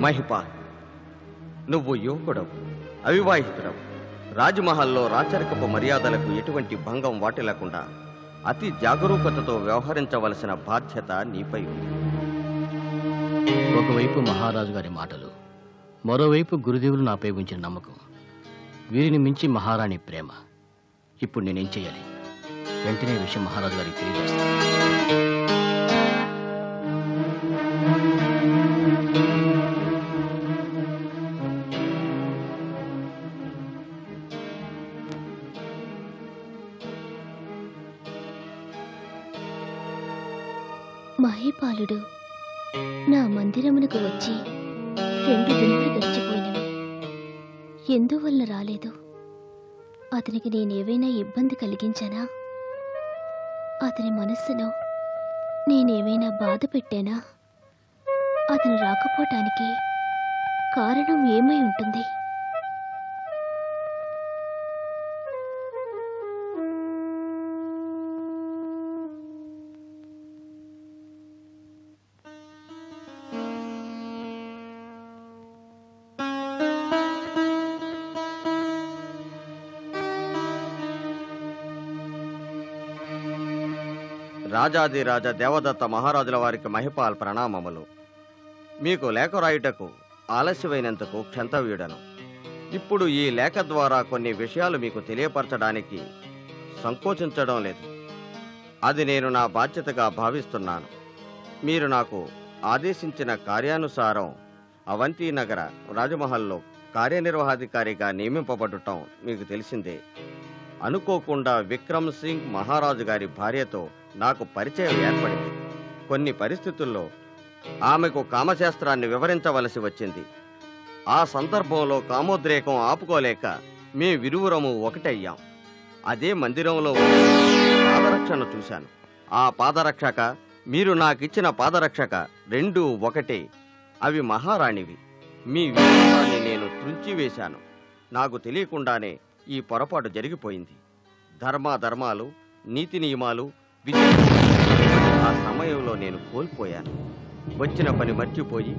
మహిపాల్, నువ్వు యువకుడవు, అవివాహితుడవు. రాజమహల్లో రాచరికపు మర్యాదలకు ఎటువంటి భంగం వాటిల్లకుండా అతి జాగరూకతతో వ్యవహరించవలసిన బాధ్యత నీపై ఉంది. ఒకవైపు మహారాజు గారి మాటలు, మరోవైపు గురుదేవులు నాపై ఉంచిన నమ్మకం, వీరిని మించి మహారాణి ప్రేమ. ఇప్పుడు నేనేం చేయాలి? వెంటనే ఈ విషయం మహారాజు గారికి తెలియజేస్తాను. మహీపాలుడు నా మందిరమునకు వచ్చి 2 దినాలు గడిచిపోయినవి. ఎందువల్ల రాలేదు? అతనికి నేనేవైనా ఇబ్బంది కలిగించానా? అతని మనస్సును నేనేమైనా బాధ పెట్టానా? అతను రాకపోవటానికి కారణం ఏమై ఉంటుంది? రాజాదిరాజ దేవదత్త మహారాజుల వారికి మహిపాల్ ప్రణామములు. మీకు లేఖ రాయుటకు ఆలస్యమైనందుకు క్షంతవ్యుడను. ఇప్పుడు ఈ లేఖ ద్వారా కొన్ని విషయాలు మీకు తెలియపరచడానికి సంకోచించడం లేదు. అది నేను నా బాధ్యతగా భావిస్తున్నాను. మీరు నాకు ఆదేశించిన కార్యానుసారం అవంతి నగర రాజమహల్లో కార్యనిర్వహాధికారిగా నియమింపబడటం మీకు తెలిసిందే. అనుకోకుండా విక్రమ్ సింగ్ మహారాజు గారి భార్యతో నాకు పరిచయం ఏర్పడింది. కొన్ని పరిస్థితుల్లో ఆమెకు కామశాస్త్రాన్ని వివరించవలసి వచ్చింది. ఆ సందర్భంలో కామోద్రేకం ఆపుకోలేక మేమిరువురము ఒకటయ్యాం. అదే మందిరంలో పాదరక్షను చూశాను. ఆ పాదరక్షక, మీరు నాకిచ్చిన పాదరక్షక రెండూ ఒకటే. అవి మహారాణివి. మీ విశ్వాసాన్ని నేను త్రుంచివేశాను. నాకు తెలియకుండానే ఈ పొరపాటు జరిగిపోయింది. ధర్మాలు, నీతి నియమాలు, విధి ఆ సమయంలో నేను కోల్పోయాను. వచ్చిన పని మర్చిపోయి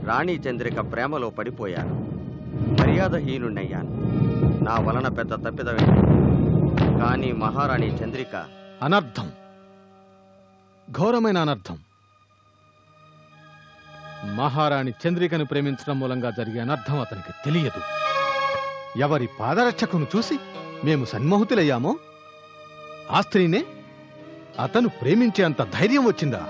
రాణి చంద్రిక ప్రేమలో పడిపోయాను. మర్యాదహీనుణ్ణయ్యాను. నా వలన పెద్ద తప్పిదమే. కానీ మహారాణి చంద్రిక అనర్థం, ఘోరమైన అనర్థం. మహారాణి చంద్రికను ప్రేమించడం మూలంగా జరిగే అనర్థం అతనికి తెలియదు. ఎవరి పాదరక్షకును చూసి మేము సన్మోహితులయ్యామో ఆ స్త్రీనే అతను ప్రేమించేంత ధైర్యం వచ్చిందా?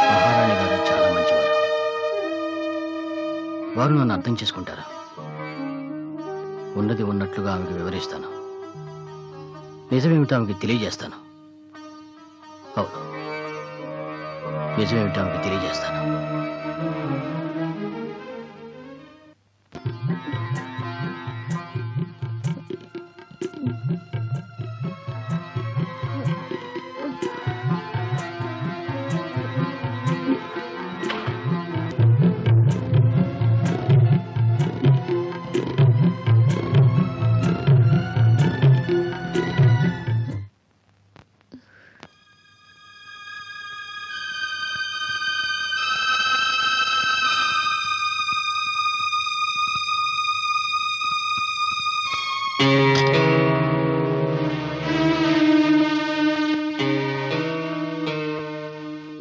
మహారాణి గారు చాలా మంచివారు. వారు నన్ను అర్థం చేసుకుంటారు. ఉన్నది ఉన్నట్లుగా ఆమెకు వివరిస్తాను. నిజమేమిటో ఆమెకి తెలియజేస్తాను. అవును, నిజమేమిటో ఆమెకి తెలియజేస్తాను.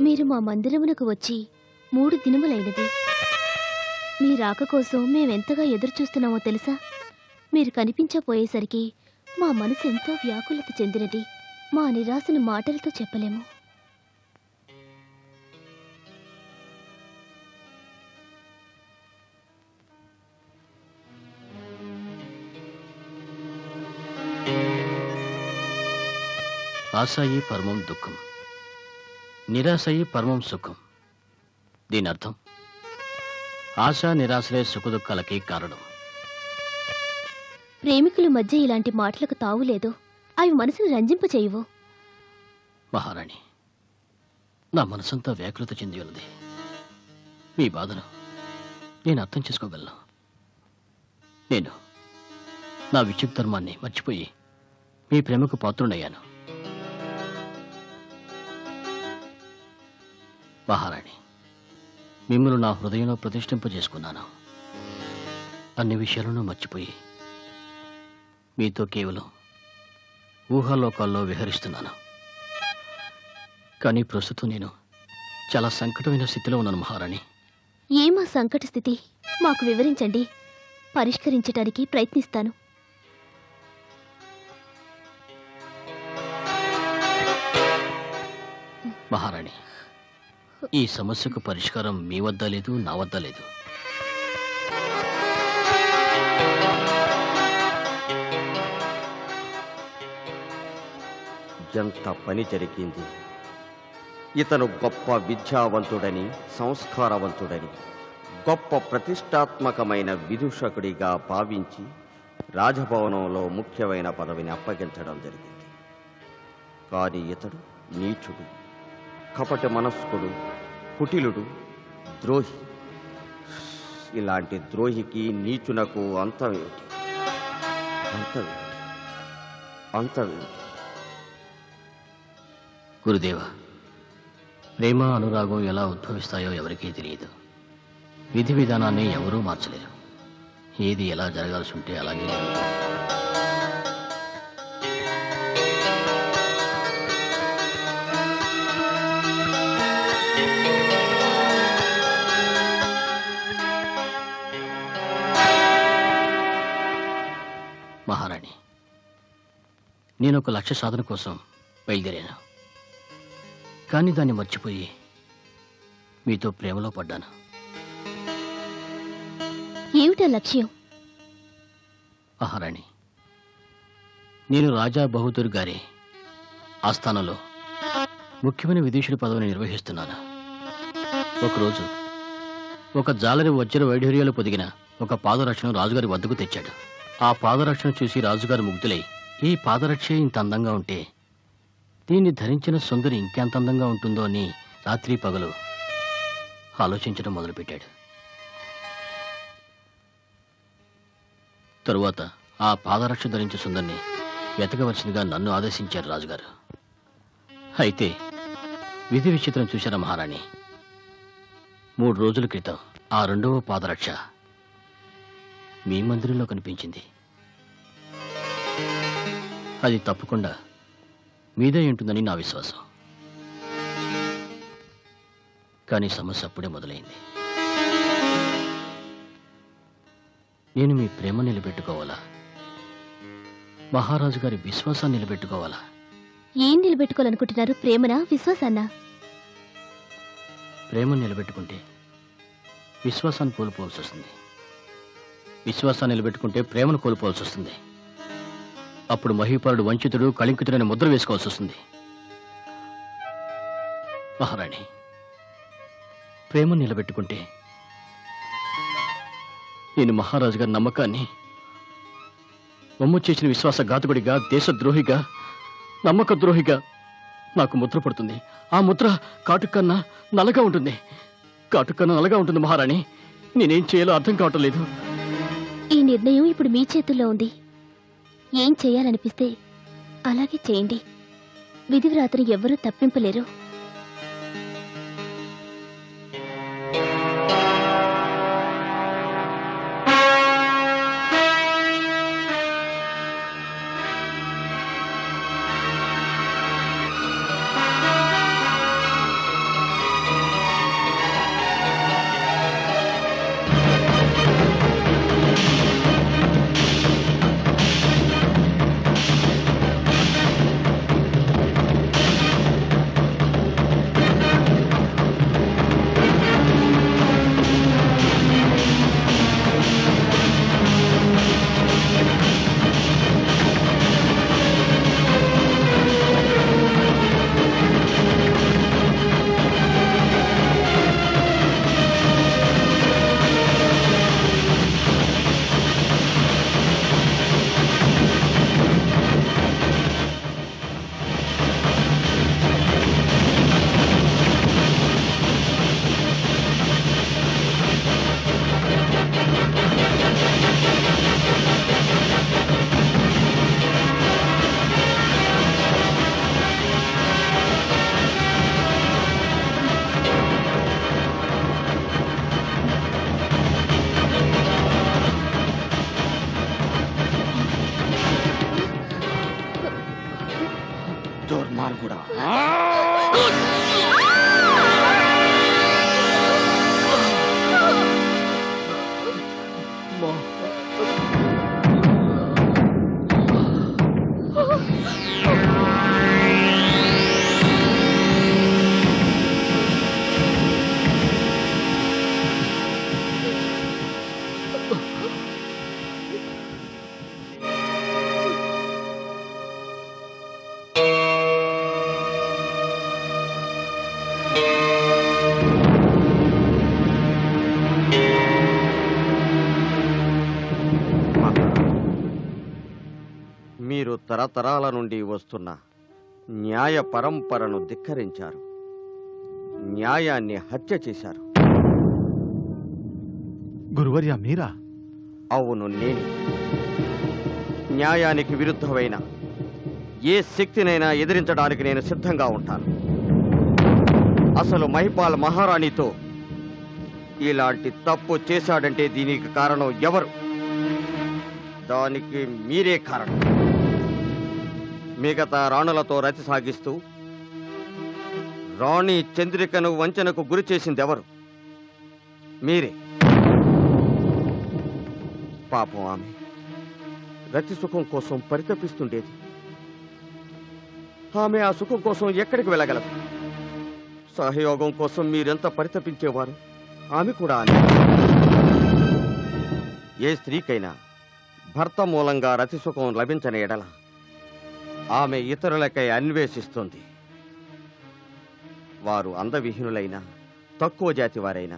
మీరు మా మందిరమునకు వచ్చి 3 దినములైనది. మీ రాక కోసం మేమెంతగా ఎదురుచూస్తున్నామో తెలుసా? మీరు కనిపించపోయేసరికి మా మనసు ఎంతో వ్యాకులత చెందినది. మా నిరాశను మాటలతో చెప్పలేము. ఆశాయి పరమం దుఃఖం, నిరాశయి పరమం సుఖం. దీని అర్థం ఆశ నిరాశలే సుఖదుఖాలకి కారణం. ప్రేమికుల మధ్య ఇలాంటి మాటలకు తావులేదు. అవి మనసును రంజింపచేయవు. మహారాణి, నా మనసంతా వ్యాకులత చెంది ఉన్నది. మీ బాధను నేను అర్థం చేసుకోగలను. నేను నా విద్యుత్ ధర్మాన్ని మర్చిపోయి మీ ప్రేమకు పాత్రుడయ్యాను. మహారాణి, మిమ్మల్ని నా హృదయంలో ప్రతిష్ఠింపజేసుకున్నాను. అన్ని విషయాలను మర్చిపోయి మీతో కేవలం ఊహాలోకాల్లో విహరిస్తున్నాను. కానీ ప్రస్తుతం నేను చాలా సంకటమైన స్థితిలో ఉన్నాను మహారాణి. ఏమా సంకట స్థితి? మాకు వివరించండి. పరిష్కరించడానికి ప్రయత్నిస్తాను. మహారాణి, ఈ సమస్యకు పరిష్కారం మీ వద్ద లేదు, నా వద్ద లేదు. ఎంత పని జరిగింది. ఇతను గొప్ప విద్యావంతుడని, సంస్కారవంతుడని, గొప్ప ప్రతిష్టాత్మకమైన విదూషకుడిగా భావించి రాజభవనంలో ముఖ్యమైన పదవిని అప్పగించడం జరిగింది. కానీ ఇతడు నీచుడు, కపట మనస్కుడు, కుటిలుడు, ద్రోహి. ఇలాంటి ద్రోహికి, నీచునకు అంతమేమిటి? అంతమేమిటి? గురుదేవ, ప్రేమ అనురాగం ఎలా ఉద్భవిస్తాయో ఎవరికీ తెలియదు. విధి విధానాన్ని ఎవరూ మార్చలేరు. ఏది ఎలా జరగాల్సి ఉంటే అలాగే జరుగుతుంది. మహారాణి, నేను ఒక లక్ష్య సాధన కోసం బయలుదేరాను. కానీ దాన్ని మర్చిపోయి మీతో ప్రేమలో పడ్డాను. ఏమిటా లక్ష్యం? మహారాణి, నేను రాజా బహదూర్ గారి ఆస్థానంలో ముఖ్యమైన విదేశీయుడి పదవిని నిర్వహిస్తున్నాను. ఒకరోజు ఒక జాలరి వజ్ర వైఢూర్యాలు పొదిగిన ఒక పాదరక్షను రాజుగారి వద్దకు తెచ్చాడు. ఆ పాదరక్షను చూసి రాజుగారు ముగ్ధులై, ఈ పాదరక్షే ఇంత అందంగా ఉంటే దీన్ని ధరించిన సుందరి ఇంకెంత అందంగా ఉంటుందో అని రాత్రి పగలు ఆలోచించడం మొదలుపెట్టాడు. తరువాత ఆ పాదరక్ష ధరించే సుందరిని వెతకవలసిందిగా నన్ను ఆదేశించారు రాజుగారు. అయితే విధి విచిత్రం చూశారా మహారాణి? 3 రోజుల క్రితం ఆ 2వ పాదరక్ష మీ మందిరంలో కనిపించింది. అది తప్పకుండా మీదే ఉంటుందని నా విశ్వాసం. కానీ సమస్య అప్పుడే మొదలైంది. నేను మీ ప్రేమ నిలబెట్టుకోవాలా, మహారాజు గారి విశ్వాసాన్ని నిలబెట్టుకోవాలా? ఏం నిలబెట్టుకోవాలనుకుంటున్నారు? ప్రేమనా, విశ్వాసాన్నా? ప్రేమను నిలబెట్టుకుంటే విశ్వాసాన్ని కోల్పోవాల్సి వస్తుంది. విశ్వాసాన్ని నిలబెట్టుకుంటే ప్రేమను కోల్పోవాల్సి వస్తుంది. అప్పుడు మహీపాలుడు వంచితుడు, కళంకితుడని ముద్ర వేసుకోవాల్సి వస్తుంది. మహారాణి, ప్రేమను నిలబెట్టుకుంటే నేను మహారాజు గారి నమ్మకాన్ని వమ్ము చేసిన విశ్వాసఘాతకుడిగా, దేశద్రోహిగా, నమ్మక ద్రోహిగా నాకు ముద్ర పడుతుంది. ఆ ముద్ర కాటుకన్నా నల్లగా ఉంటుంది. కాటుకన్నా నల్లగా ఉంటుంది మహారాణి. నేనేం చేయాలో అర్థం కావటం లేదు. ఈ నిర్ణయం ఇప్పుడు మీ చేతుల్లో ఉంది. ఏం చేయాలనిపిస్తే అలాగే చేయండి. విధివ్రాతను ఎవ్వరూ తప్పింపలేరు. మీరు తరతరాల నుండి వస్తున్న న్యాయ పరంపరను ధిక్కరించారు. న్యాయాన్ని హత్య చేశారు. గురువర్య మీరా? అవును, నేను. న్యాయానికి విరుద్ధమైన ఏ శక్తినైనా ఎదిరించడానికి నేను సిద్ధంగా ఉంటాను. అసలు మహిపాల్ మహారాణితో ఇలాంటి తప్పు చేశాడంటే దీనికి కారణం ఎవరు? దానికి మీరే కారణం. మిగతా రాణులతో రతి సాగిస్తూ రాణి చంద్రికను వంచనకు గురి చేసిందెవరు? మీరే. పాపం, ఆమె రతి సుఖం కోసం పరితపిస్తుండేది. ఆమె ఆ సుఖం కోసం ఎక్కడికి వెళ్ళగలదు? సహయోగం కోసం మీరెంత పరితపించేవారు, ఆమె కూడా ఆమె. ఏ స్త్రీకైనా భర్త మూలంగా రతి సుఖం లభించని ఎడల ఆమె ఇతరులకై అన్వేషిస్తుంది. వారు అందవిహీనులైనా, తక్కువ జాతి వారైనా,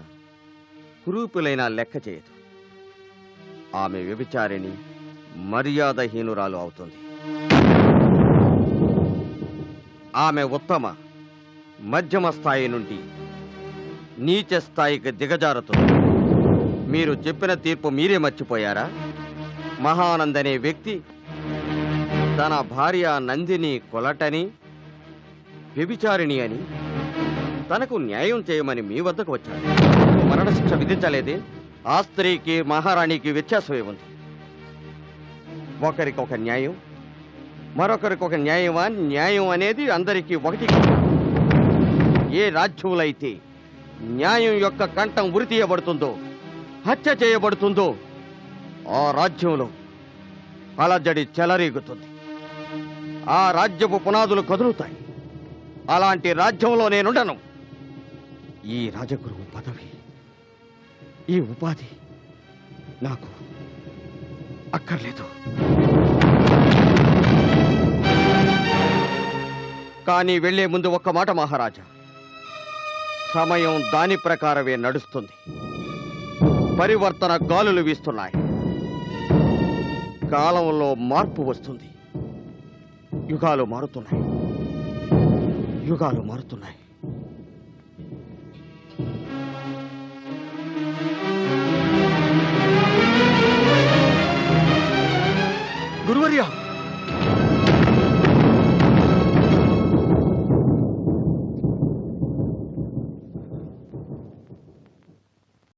కురూపులైనా లెక్క చేయదు. ఆమె వ్యభిచారిణి, మర్యాదహీనురాలు అవుతుంది. ఆమె ఉత్తమ మధ్యమ స్థాయి నుండి నీచ స్థాయికి దిగజారుతుంది. మీరు చెప్పిన తీర్పు మీరే మర్చిపోయారా? మహానంద్ అనే వ్యక్తి తన భార్య నందిని కొలటని, వ్యభిచారిణి అని, తనకు న్యాయం చేయమని మీ వద్దకు వచ్చాడు. మరణశిక్ష విధించలేదే? ఆ స్త్రీకి మహారాణికి వ్యత్యాసమే ఉంది. ఒకరికి ఒక న్యాయం, మరొకరికి ఒక న్యాయమా? న్యాయం అనేది అందరికీ ఒకటి. ఏ రాజ్యంలో అయితే న్యాయం యొక్క కంఠం ఉరి తీయబడుతుందో, హత్య చేయబడుతుందో, ఆ రాజ్యంలో అలజడి చెలరేగుతుంది. ఆ రాజ్యపు పునాదులు కదులుతాయి. అలాంటి రాజ్యంలో నేనుండను. ఈ రాజగురువు పదవి, ఈ ఉపాధి నాకు అక్కర్లేదు. కానీ వెళ్లే ముందు ఒక్క మాట మహారాజా. సమయం దాని ప్రకారమే నడుస్తుంది. పరివర్తన గాలులు వీస్తున్నాయి. కాలంలో మార్పు వస్తుంది. యుగాలు మారుతున్నాయి. యుగాలు మారుతున్నాయి. గురువర్య